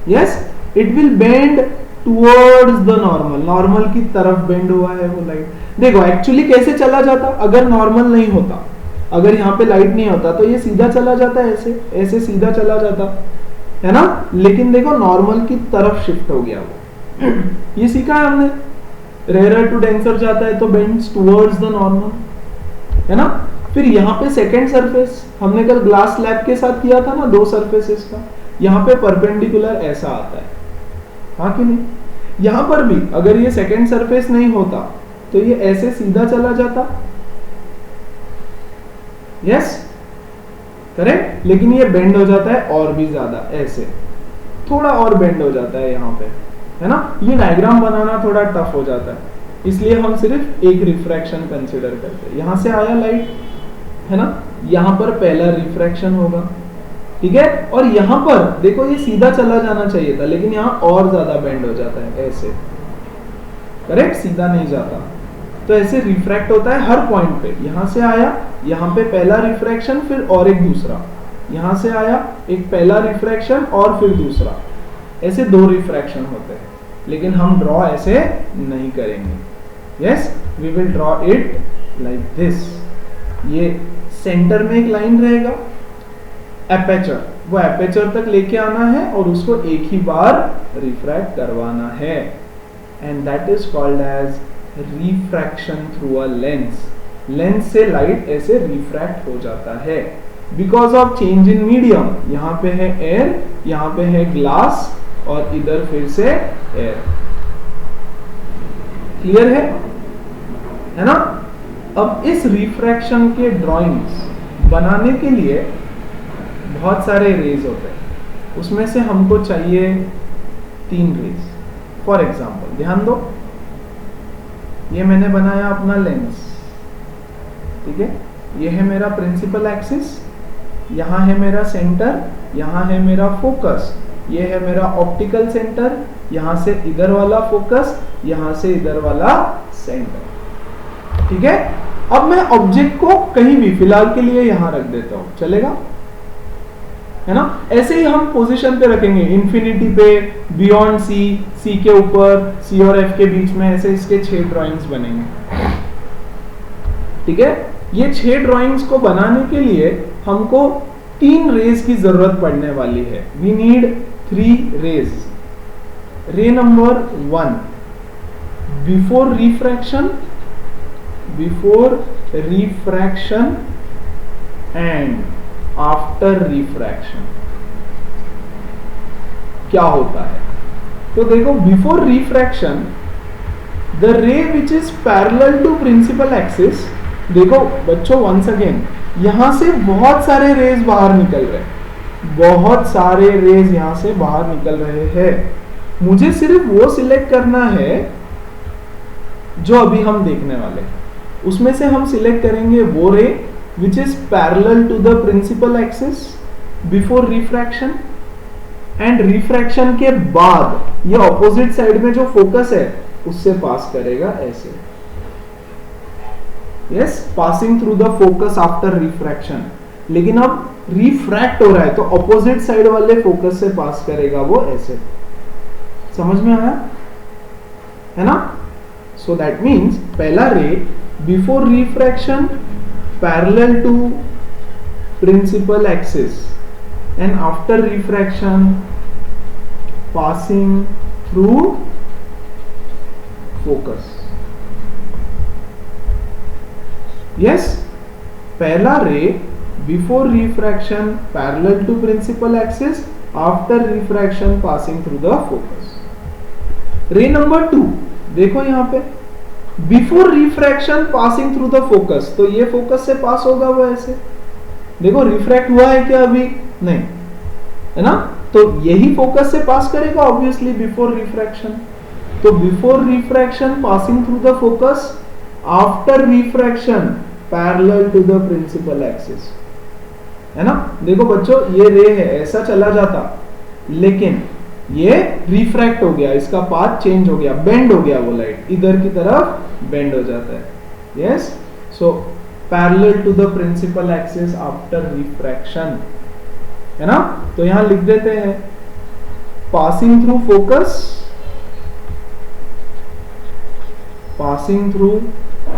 Yes? It will bend towards the normal, normal की तरफ बेंड हुआ है वो लाइट. देखो एक्चुअली कैसे चला जाता, अगर नॉर्मल नहीं होता, अगर यहाँ पे लाइट नहीं होता तो ये सीधा चला जाता है, ऐसे सीधा चला जाता है ना. लेकिन देखो नॉर्मल की तरफ शिफ्ट हो गया वो. ये सीखा है हमने, रेयर टू डेंसर जाता है तो बेंड्स टुवर्ड्स द नॉर्मल, है ना. फिर यहाँ पे सेकेंड सरफेस हमने कल ग्लास स्लैब के साथ किया था ना, दो सरफेसेस का, यहाँ पे परपेंडिकुलर ऐसा आता है, हाँ कि नहीं? यहां पर भी अगर ये सेकेंड सरफेस नहीं होता तो ये ऐसे सीधा चला जाता. यस? करेक्ट. लेकिन ये बेंड हो जाता है और भी ज्यादा, ऐसे थोड़ा और बेंड हो जाता है यहाँ पे, है ना. ये डायग्राम बनाना थोड़ा टफ हो जाता है, इसलिए हम सिर्फ एक रिफ्रैक्शन कंसीडर करते हैं. यहां से आया लाइट, है ना, यहां पर पहला रिफ्रैक्शन होगा, ठीक है. और यहां पर देखो ये सीधा चला जाना चाहिए था, लेकिन यहां और ज्यादा बेंड हो जाता है, ऐसे. करेक्ट. सीधा नहीं जाता, तो ऐसे रिफ्रैक्ट होता है हर पॉइंट पे. यहां से आया, यहां पे पहला रिफ्रैक्शन, फिर और एक दूसरा, यहां से आया एक पहला रिफ्रैक्शन और फिर दूसरा, ऐसे दो रिफ्रैक्शन होते हैं. लेकिन हम ड्रॉ ऐसे नहीं करेंगे. Yes? We will draw it like this. ये सेंटर में एक लाइन रहेगा, एपेचर, वो एपेचर तक लेके आना है और उसको एक ही बार रिफ्रैक्ट करवाना है, and that is called as refraction through a lens. Lens से लाइट ऐसे रिफ्रैक्ट हो जाता है because of change in medium. यहाँ पे है एयर, यहाँ पे है ग्लास और इधर फिर से एयर. क्लियर है ना? अब इस रिफ्रैक्शन के ड्राइंग्स बनाने के लिए बहुत सारे रेज होते हैं, उसमें से हमको चाहिए 3 रेज. फॉर एग्जाम्पल ध्यान दो, ये मैंने बनाया अपना लेंस, ठीक है. ये है मेरा प्रिंसिपल एक्सिस, यहाँ है मेरा सेंटर, यहाँ है मेरा फोकस, ये है मेरा ऑप्टिकल सेंटर, यहाँ से इधर वाला फोकस, यहाँ से इधर वाला सेंटर, ठीक है. अब मैं ऑब्जेक्ट को कहीं भी फिलहाल के लिए यहाँ रख देता हूँ, चलेगा, है ना. ऐसे ही हम पोजीशन पे रखेंगे, इंफिनिटी पे, बियॉन्ड सी, सी के ऊपर, सी और एफ के बीच में, ऐसे इसके 6 ड्राइंग्स बनेंगे, ठीक है. ये 6 ड्राइंग्स को बनाने के लिए हमको 3 रेज की जरूरत पड़ने वाली है. We need 3 rays. Ray number 1 before refraction and after refraction. क्या होता है? तो देखो, before refraction the ray which is parallel to principal axis. देखो बच्चों, वंस अगेन, यहां से बहुत सारे रेज बाहर निकल रहे हैं, बहुत सारे रेज यहां से बाहर निकल रहे हैं. मुझे सिर्फ वो सिलेक्ट करना है जो अभी हम देखने वाले हैं. उसमें से हम सिलेक्ट करेंगे वो ray which is parallel to the principal axis before refraction, and refraction के बाद ये ऑपोजिट साइड में जो फोकस है उससे पास करेगा ऐसे. Yes, passing through the focus after refraction. लेकिन अब रिफ्रैक्ट हो रहा है तो ऑपोजिट साइड वाले फोकस से पास करेगा वो ऐसे. समझ में आया है ना? सो दैट मीन्स पहला ray before refraction parallel to principal axis, and after refraction passing through focus. Yes, पहला रे before refraction parallel to principal axis, after refraction passing through the focus. रे नंबर 2 देखो यहां पे before refraction passing through the focus, तो ये focus से पास होगा वो ऐसे. देखो रिफ्रैक्ट हुआ है क्या? अभी नहीं है ना, तो यही फोकस से पास करेगा ऑब्वियसली बिफोर रिफ्रैक्शन. तो before refraction passing through the focus, after refraction parallel to the principal axis. है ना? देखो बच्चों, ये रे है, ऐसा चला जाता, लेकिन ये रिफ्रैक्ट हो गया, इसका पाथ चेंज हो गया, बेंड हो गया, वो लाइट इधर की तरफ बेंड हो जाता है. Yes, so parallel to the principal axis after refraction, है ना? तो यहां लिख देते हैं passing through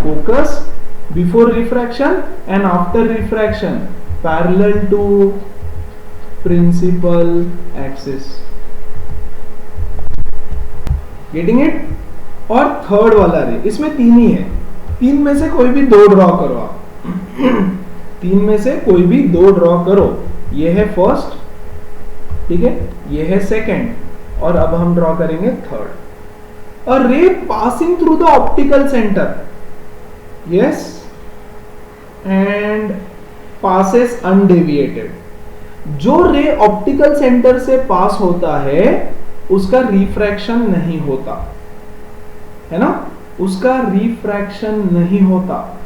focus, before refraction and after refraction parallel to principal axis. Getting it? और थर्ड वाला रे, इसमें 3 ही है, 3 में से कोई भी 2 ड्रॉ करो आप. 3 में से कोई भी 2 ड्रॉ करो. ये है फर्स्ट, ठीक है, ये है सेकंड, और अब हम ड्रॉ करेंगे third. A ray passing through the optical centre, yes, and passes undeviated. जो रे ऑप्टिकल सेंटर से पास होता है उसका रिफ्रैक्शन नहीं होता, है ना? उसका रिफ्रैक्शन नहीं होता.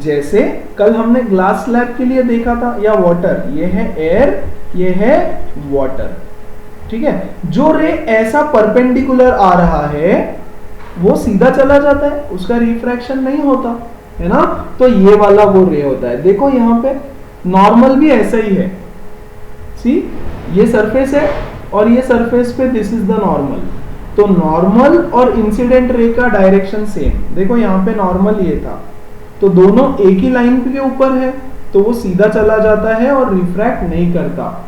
जैसे कल हमने ग्लास स्लैब के लिए देखा था, या वाटर, ये है एयर, ये है वाटर, ठीक है. जो रे ऐसा परपेंडिकुलर आ रहा है वो सीधा चला जाता है, उसका रिफ्रैक्शन नहीं होता, है ना? तो ये वाला वो रे होता है. देखो यहां पे नॉर्मल भी ऐसा ही है. सी, ये सरफेस है और ये सरफेस पे दिस इज द नॉर्मल. तो नॉर्मल और इंसिडेंट रे का डायरेक्शन सेम. देखो यहां पे नॉर्मल ये था, तो दोनों एक ही लाइन के ऊपर है, तो वो सीधा चला जाता है और रिफ्रैक्ट नहीं करता,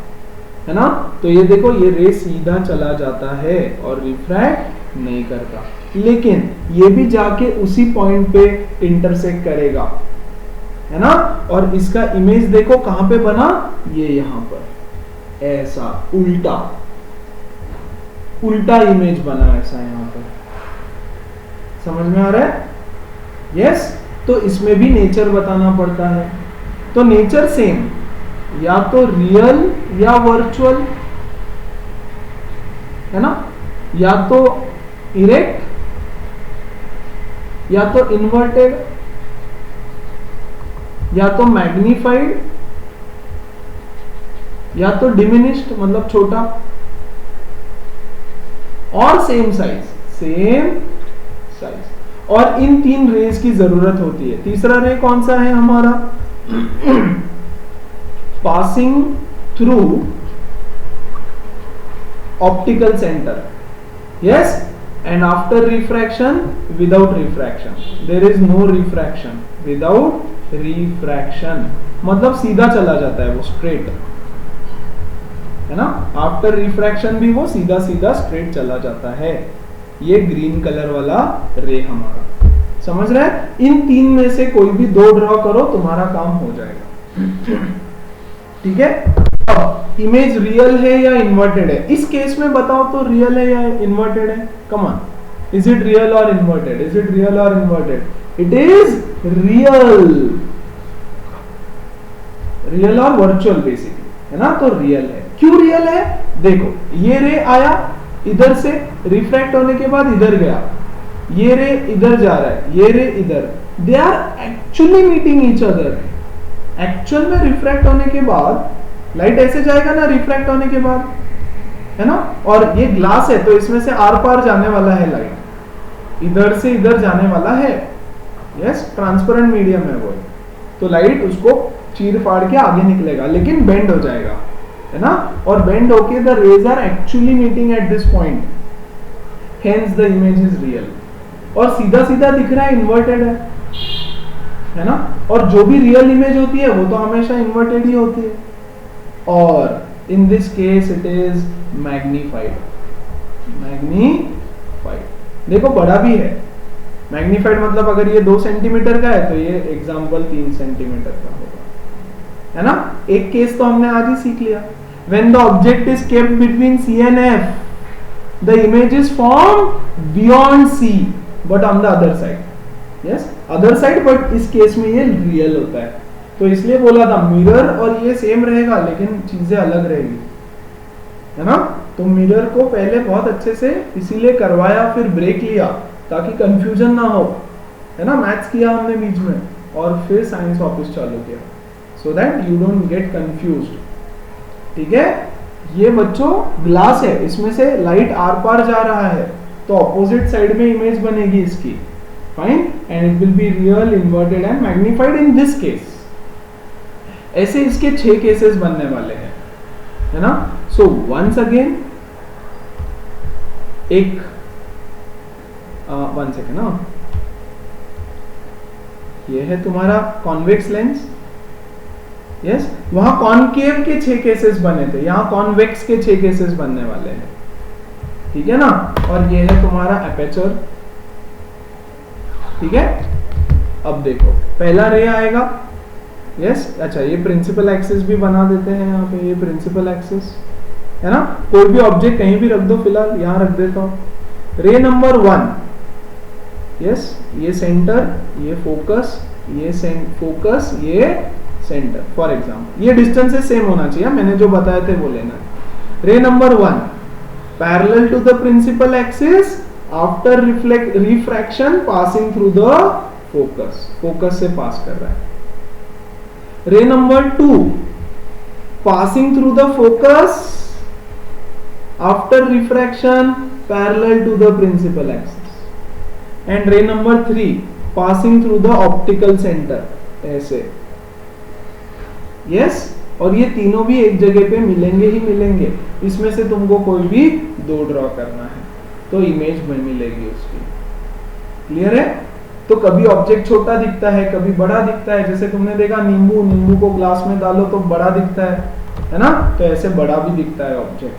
है ना? तो ये देखो, ये रे सीधा चला जाता है और रिफ्रैक्ट नहीं करता. लेकिन ये भी जाके उसी पॉइंट पे इंटरसेक्ट करेगा, है ना? और इसका इमेज देखो कहां पे बना, ये यहां पर ऐसा उल्टा इमेज बना ऐसा यहां पर. समझ में आ रहा है? यस. तो इसमें भी नेचर बताना पड़ता है. तो नेचर सेम, या तो रियल या वर्चुअल, है ना? या तो इरेक्ट या तो इन्वर्टेड, या तो मैग्नीफाइड, या तो डिमिनिश्ड मतलब छोटा, और सेम साइज. और इन 3 रेज की जरूरत होती है. तीसरा रे कौन सा है हमारा? Passing through optical centre, yes, and after refraction without refraction. There is no refraction, without refraction मतलब सीधा चला जाता है वो, स्ट्रेट. है ना, आफ्टर रिफ्रैक्शन भी वो सीधा सीधा स्ट्रेट चला जाता है। ये ग्रीन कलर वाला रे हमारा, समझ रहे हैं? इन तीन में से कोई भी दो ड्रॉ करो, तुम्हारा काम हो जाएगा। ठीक है, अब इमेज रियल है या इन्वर्टेड है? इस केस में बताओ तो रियल है या इन्वर्टेड है? Come on, is it real और इन्वर्टेड? इज इट रियल और inverted? It is real, real और वर्चुअल बेसिकली, है ना? तो रियल है। क्यों रियल है? देखो, ये रे आया इधर से, रिफ्रैक्ट होने के बाद इधर गया, ये रे इधर जा रहा है, ये रे इधर, they are actually meeting each other. Actual में रिफ्रैक्ट होने के बाद लाइट ऐसे जाएगा ना, रिफ्रैक्ट होने के बाद, है ना? और ये ग्लास है तो इसमें से आर पार जाने वाला है लाइट, इधर से इधर जाने वाला है। यस, ट्रांसपेरेंट मीडियम है वो, तो लाइट उसको चीर फाड़ के आगे निकलेगा, लेकिन बेंड हो जाएगा, है ना? और बेंड होके the rays are actually meeting at this point, hence the image is real. और सीधा सीधा दिख रहा है, इन्वर्टेड है ना? और जो भी रियल इमेज होती है वो तो हमेशा इन्वर्टेड ही होती है। और in this case it is magnified. Magnified देखो बड़ा भी है, मैग्नीफाइड मतलब अगर ये 2 सेंटीमीटर का है तो ये एग्जाम्पल 3 सेंटीमीटर का होगा, है ना? एक केस तो हमने आज ही सीख लिया, when the object is kept between C and F, the image is formed beyond C but on the other side. Yes, other side, but इस केस में ये रियल होता है, तो इसलिए बोला था मिरर और ये सेम रहेगा लेकिन चीजें अलग रहेगी, है ना? तो मिरर को पहले बहुत अच्छे से इसीलिए करवाया, फिर ब्रेक लिया ताकि कंफ्यूजन ना हो, है ना? मैथ्स किया हमने बीच में और फिर साइंस वापस चालू किया, so that you don't get confused. ठीक है, ये बच्चों ग्लास है, इसमें से लाइट आर पार जा रहा है तो ऑपोजिट साइड में इमेज बनेगी इसकी, fine, and it will be real, inverted and magnified in this case. ऐसे इसके 6 केसेस बनने वाले हैं, है ना? सो वंस अगेन, एक 1 सेकेंड ना, ये है तुम्हारा कॉन्वेक्स लेंस। यस, वहां कॉनकेव के 6 केसेस बने थे, यहां कॉन्वेक्स के 6 केसेस बनने वाले हैं, ठीक है ना? और ये है तुम्हारा एपर्चर, ठीक है? अब देखो पहला रे आएगा, यस, अच्छा ये प्रिंसिपल एक्सिस भी बना देते हैं यहाँ पे, ये प्रिंसिपल एक्सिस है ना? कोई भी ऑब्जेक्ट कहीं भी रख दो, फिलहाल यहां रख देता हूं। रे नंबर 1, यस, ये सेंटर, ये फोकस, ये फोकस, ये सेंटर, फॉर एग्जाम्पल ये डिस्टेंसेस सेम होना चाहिए, मैंने जो बताए थे वो लेना है। Ray number 1 parallel to the principal axis after refraction passing through the focus, focus से पास कर रहा है। Ray number 2 passing through the focus after refraction parallel to the principal axis. And ray number 3 passing through the optical centre, ऐसे। Yes, और ये तीनों भी एक जगह पे मिलेंगे ही मिलेंगे, इसमें से तुमको कोई भी 2 ड्रॉ करना है तो इमेज में मिलेगी उसकी। क्लियर है? तो कभी ऑब्जेक्ट छोटा दिखता है, कभी बड़ा दिखता है, जैसे तुमने देखा नींबू को ग्लास में डालो तो बड़ा दिखता है ना? तो ऐसे बड़ा भी दिखता है ऑब्जेक्ट।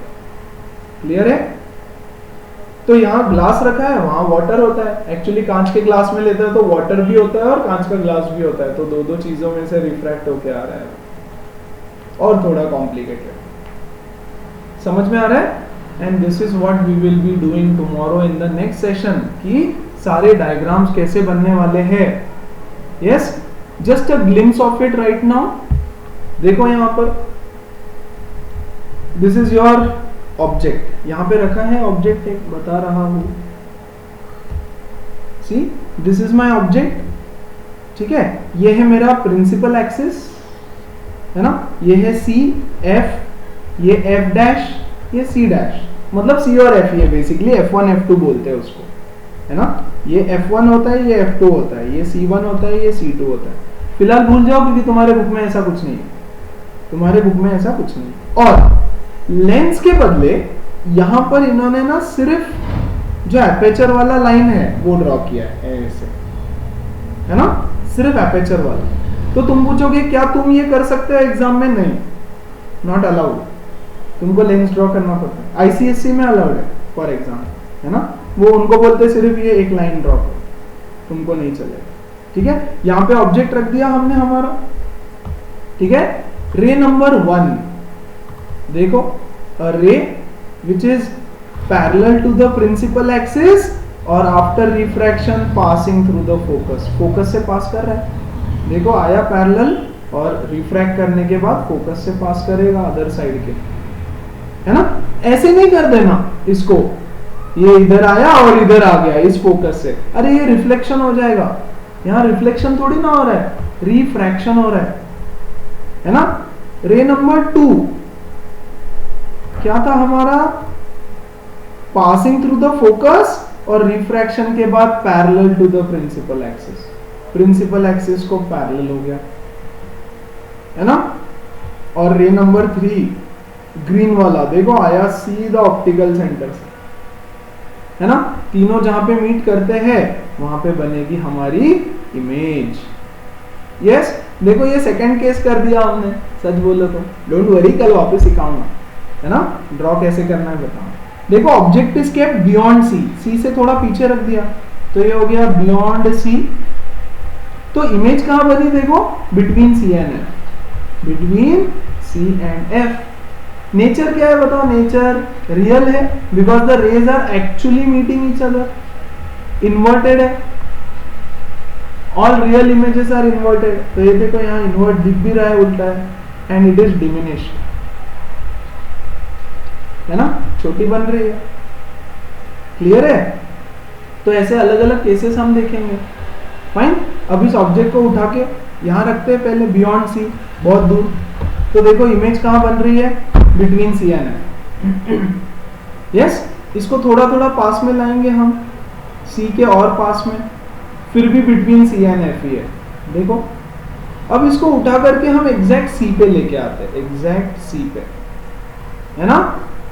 क्लियर है? तो यहाँ ग्लास रखा है, वहां वाटर होता है, एक्चुअली कांच के ग्लास में लेते हैं तो वाटर भी होता है और कांच का ग्लास भी होता है, तो दो चीजों में से रिफ्रैक्ट होके आ रहा है, और थोड़ा कॉम्प्लिकेटेड, समझ में आ रहा है? And this is what we will be doing tomorrow in the next session, कि सारे डायग्राम्स कैसे बनने वाले हैं। Yes, just a glimpse of it right now. देखो यहां पर, दिस इज योर ऑब्जेक्ट, यहां पे रखा है ऑब्जेक्ट, एक बता रहा हूं, सी दिस इज माय ऑब्जेक्ट, ठीक है? ये है मेरा प्रिंसिपल एक्सिस, है ना? ये है C, F, ये F डैश, ये C डैश, मतलब C और F, ये बेसिकली F1 F2 बोलते हैं उसको, है ना? ये F1 होता है, ये F2 होता है, ये C1 होता है, ये C2 होता है। फिलहाल भूल जाओ क्योंकि तुम्हारे बुक में ऐसा कुछ नहीं है, तुम्हारे बुक में ऐसा कुछ नहीं। और लेंस के बदले यहां पर इन्होंने ना सिर्फ जो एपर्चर वाला लाइन है वो ड्रॉ किया है ऐसे, है ना? सिर्फ एपर्चर वाला। तो तुम पूछोगे क्या तुम ये कर सकते हो एग्जाम में? नहीं, नॉट अलाउड, तुमको लेंस ड्रॉ करना पड़ता है, आईसीएससी में अलाउड है फॉर एग्जाम्पल, है ना, वो उनको बोलते सिर्फ ये एक लाइन ड्रॉ करो, तुमको नहीं चलेगा, ठीक है। यहाँ पे ऑब्जेक्ट रख दिया हमने हमारा, ठीक है। रे नंबर 1, देखो a ray which is parallel to the principal axis और after refraction passing through the focus, focus से पास कर रहा है, देखो आया पैरेलल और रिफ्रैक्ट करने के बाद फोकस से पास करेगा अदर साइड के, है ना। ऐसे नहीं कर देना इसको, ये इधर आया और इधर आ गया इस फोकस से, अरे ये रिफ्लेक्शन हो जाएगा, यहाँ रिफ्लेक्शन थोड़ी ना हो रहा है, रिफ्रैक्शन हो रहा है ना। रे नंबर 2 क्या था हमारा, पासिंग थ्रू द फोकस और रिफ्रैक्शन के बाद parallel to the principal axis, principal axis को पैरेलल हो गया, है ना। और रे नंबर 3 ग्रीन वाला देखो आया सीधा ऑप्टिकल सेंटर से, है ना, तीनों जहां पे मीट करते हैं वहां पे बनेगी हमारी इमेज। यस, देखो ये सेकंड केस कर दिया हमने, सच बोलो तो डोंट वरी, कल वापस सिखाऊंगा, है ना, ड्रॉ कैसे करना है बताऊंगा। देखो object is kept beyond C, C से थोड़ा पीछे रख दिया तो ये हो गया बियॉन्ड सी, तो इमेज कहां बनी, देखो between C and F, between C and F. Nature क्या है बताओ, नेचर रियल है because the rays are actually meeting each other, inverted है, all real images are inverted, तो ये देखो यहाँ इन्वर्ट दिख भी रहा है, उल्टा है, एंड इट इज डिमिनिश्ड, है ना, छोटी बन रही है, क्लियर है। तो ऐसे अलग अलग केसेस हम देखेंगे, फाइन। अब इस ऑब्जेक्ट को उठा के यहां रखते हैं पहले बियॉन्ड सी, बहुत दूर, तो देखो इमेज कहां बन रही है, between C and F. Yes, इसको थोड़ा थोड़ा पास में लाएंगे हम, सी के और पास में, फिर भी बिटवीन सी एंड एफ ही है, देखो। अब इसको उठा करके हम एग्जैक्ट सी पे लेके आते हैं, एग्जैक्ट सी पे, है ना,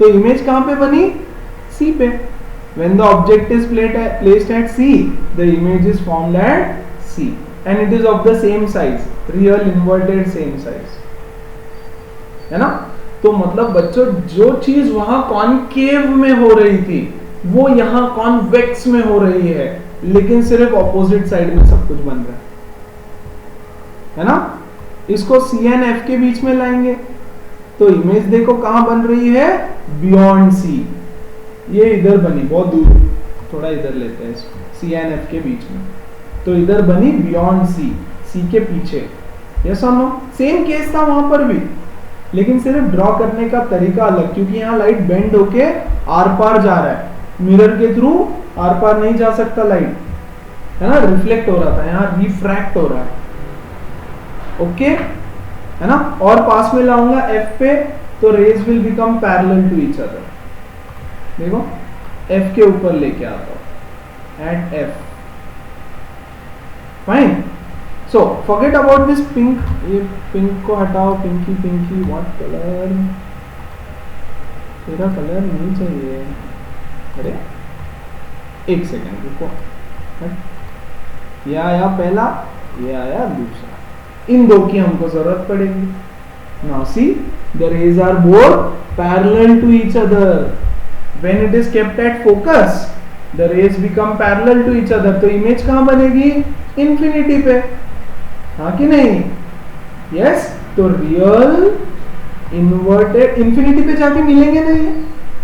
तो इमेज कहां पे बनी, सी पे। When the object is placed at C, the image is formed at C, and it is of the same size, real inverted same size, है ना। तो मतलब बच्चों जो चीज वहां कॉनकेव में हो रही थी वो यहाँ कॉन्वेक्स में हो रही है, लेकिन सिर्फ ऑपोजिट साइड में सब कुछ बन रहा है ना। इसको सी एंड एफ के बीच में लाएंगे तो इमेज देखो कहां बन रही है, बियॉन्ड सी, ये इधर बनी बहुत दूर, थोड़ा इधर लेते हैं इसको, सी एंड एफ के बीच में, तो इधर बनी बियॉन्ड सी, सी के पीछे। यस और नो, सेम केस था वहां पर भी, लेकिन सिर्फ ड्रॉ करने का तरीका अलग, क्योंकि यहाँ लाइट बेंड होके आर पार जा रहा है, मिरर के थ्रू आर पार नहीं जा सकता लाइट, है ना, रिफ्लेक्ट हो रहा था, यहाँ रिफ्रैक्ट हो रहा है, ओके, है ना। और पास में लाऊंगा एफ पे तो rays will become parallel to each other, देखो एफ के ऊपर लेके आता हूं at F, fine. So forget about this pink, ये पिंक को हटाओ, पिंकी पिंकी, व्हाट कलर, तेरा कलर नहीं चाहिए, अरे एक सेकेंड रुको, ये आया पहला, ये आया दूसरा, इन दो की हमको जरूरत पड़ेगी। Now see the rays are both parallel to each other, when it is kept at focus the rays become parallel to each other, तो इमेज कहां बनेगी, इंफिनिटी पे, हाँ कि नहीं, यस। तो रियल इन्वर्टेड इंफिनिटी पे जाके मिलेंगे नहीं,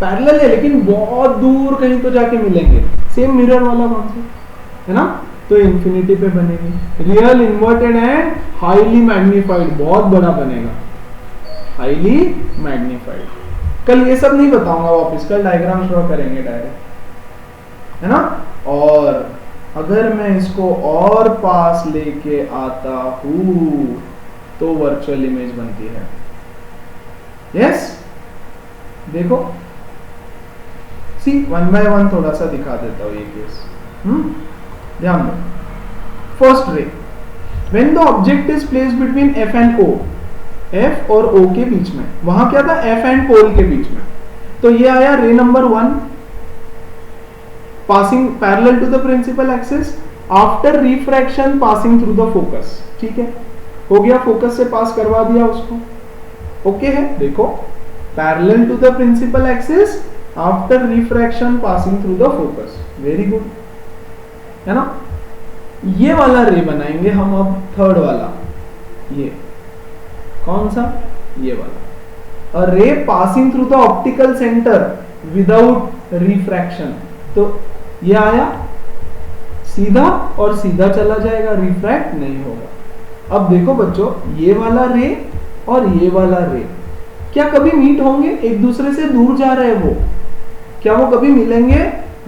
पैरेलल है लेकिन बहुत दूर कहीं तो जाके मिलेंगे, सेम मिरर वाला कॉन्सेप्ट, है ना। तो इंफिनिटी पे बनेगी, real inverted and highly magnified, बहुत बड़ा बनेगा, हाईली मैग्नीफाइड। कल ये सब नहीं बताऊंगा वापस, कल डायग्राम ड्रॉ करेंगे डायरेक्ट, है ना। और अगर मैं इसको और पास लेके आता हूं तो वर्चुअल इमेज बनती है, यस। देखो सी 1 by 1 थोड़ा सा दिखा देता हूं ये केस, ध्यान दो। First ray, when the object is placed between F and O, F और ओ के बीच में, वहां क्या था, एफ एंड पोल के बीच में, तो ये आया ray number 1 passing parallel to the principal axis after refraction passing through the focus, ठीक है, हो गया, फोकस से पास करवा दिया उसको, ओके है। देखो parallel to the principal axis after refraction passing through the focus. Very good, है ना। ये वाला रे बनाएंगे हम अब, थर्ड वाला, ये कौन सा, ये वाला, a ray passing through the optical centre without refraction. तो ये आया सीधा और सीधा चला जाएगा, रिफ्रैक्ट नहीं होगा। अब देखो बच्चों, ये वाला रे और ये वाला रे क्या कभी मीट होंगे? एक दूसरे से दूर जा रहे हैं वो, क्या वो कभी मिलेंगे?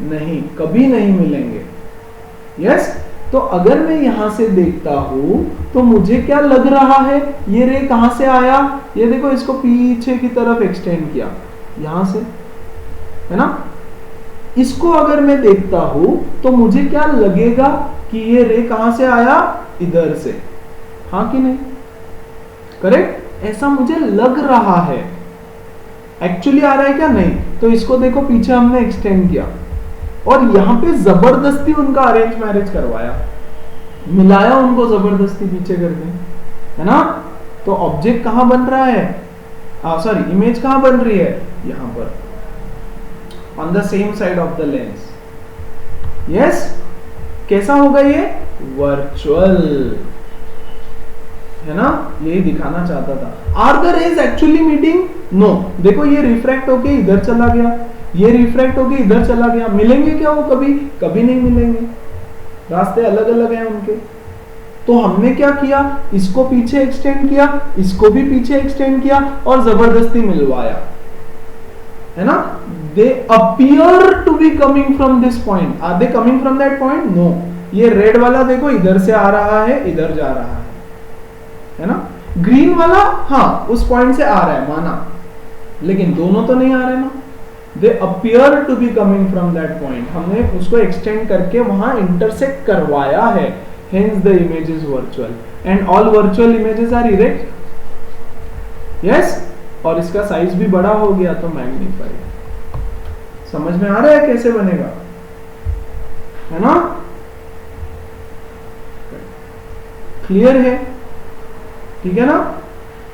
नहीं, कभी नहीं मिलेंगे। यस, तो अगर मैं यहां से देखता हूं तो मुझे क्या लग रहा है, ये रे कहां से आया? ये देखो, इसको पीछे की तरफ एक्सटेंड किया यहां से, है ना। इसको अगर मैं देखता हूं तो मुझे क्या लगेगा कि ये रे कहां से आया? इधर से, हाँ कि नहीं? करेक्ट, ऐसा मुझे लग रहा है। एक्चुअली आ रहा है क्या? नहीं। तो इसको देखो, पीछे हमने एक्सटेंड किया और यहां पे जबरदस्ती उनका अरेंज मैरिज करवाया, मिलाया उनको जबरदस्ती पीछे करके, है ना। तो ऑब्जेक्ट कहां बन रहा है? सॉरी, इमेज कहां बन रही है? यहां पर, on the same side of the lens. Yes, कैसा होगा ये? वर्चुअल, है ना। यही दिखाना चाहता था। Are the rays actually meeting? No. देखो, ये रिफ्रैक्ट होके इधर चला गया, ये रिफ्रैक्ट होके इधर चला गया। मिलेंगे क्या वो कभी? कभी नहीं मिलेंगे, रास्ते अलग अलग हैं उनके। तो हमने क्या किया? इसको पीछे एक्सटेंड किया, इसको भी पीछे एक्सटेंड किया और जबरदस्ती मिलवाया, है ना। They appear to be coming from this point. Are they coming from that point? No. ये रेड वाला देखो इधर से आ रहा है, इधर जा रहा है ना। ग्रीन वाला हाँ उस पॉइंट से आ रहा है, माना, लेकिन दोनों तो नहीं आ रहे ना। They appear to be coming from that point. हमने उसको एक्सटेंड करके वहां इंटरसेक्ट करवाया है, hence the image is virtual and all virtual images are erect. yes, और इसका साइज भी बड़ा हो गया तो मैग्नीफाई। समझ में आ रहा है कैसे बनेगा, है ना। क्लियर है? ठीक है ना।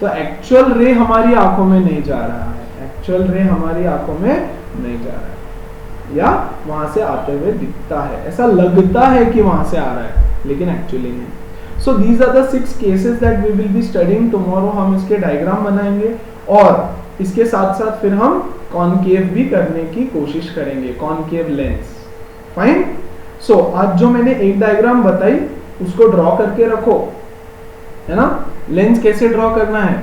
तो एक्चुअल रे हमारी आंखों में नहीं जा रहा है, एक्चुअल रे हमारी आंखों में नहीं जा रहा है, या वहां से आते हुए दिखता है, ऐसा लगता है कि वहां से आ रहा है, लेकिन एक्चुअली नहीं। So these are the 6 cases that we will be studying tomorrow. हम इसके डायग्राम बनाएंगे और इसके साथ साथ फिर हम कॉनकेव भी करने की कोशिश करेंगे, कॉनकेव लेंस। फाइन। सो आज जो मैंने एक डायग्राम बताई उसको ड्रॉ करके रखो, है ना। लेंस कैसे ड्रॉ करना है?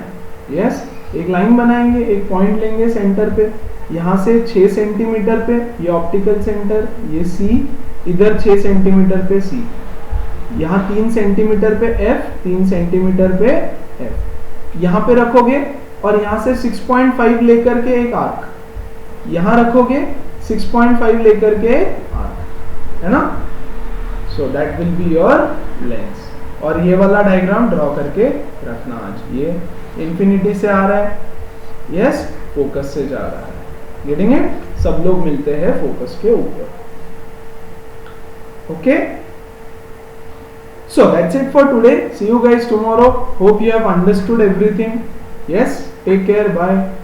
यस, एक लाइन बनाएंगे, एक पॉइंट लेंगे सेंटर पे, यहां से 6 सेंटीमीटर पे ये ऑप्टिकल सेंटर, ये सी, इधर 6 सेंटीमीटर पे सी, यहाँ 3 सेंटीमीटर पे F, 3 सेंटीमीटर पे F, यहाँ पे रखोगे और यहाँ से 6.5 लेकर के एक आर्क, यहाँ रखोगे 6.5 लेकर के एक आर्क, है ना। So that will be your lens. और ये वाला डायग्राम ड्रॉ करके रखना आज। ये इंफिनिटी से आ रहा है, यस, फोकस से जा रहा है, गेटिंग इट। सब लोग मिलते हैं फोकस के ऊपर। Okay, so that's it for today. See you guys tomorrow. Hope you have understood everything. Yes, take care. Bye.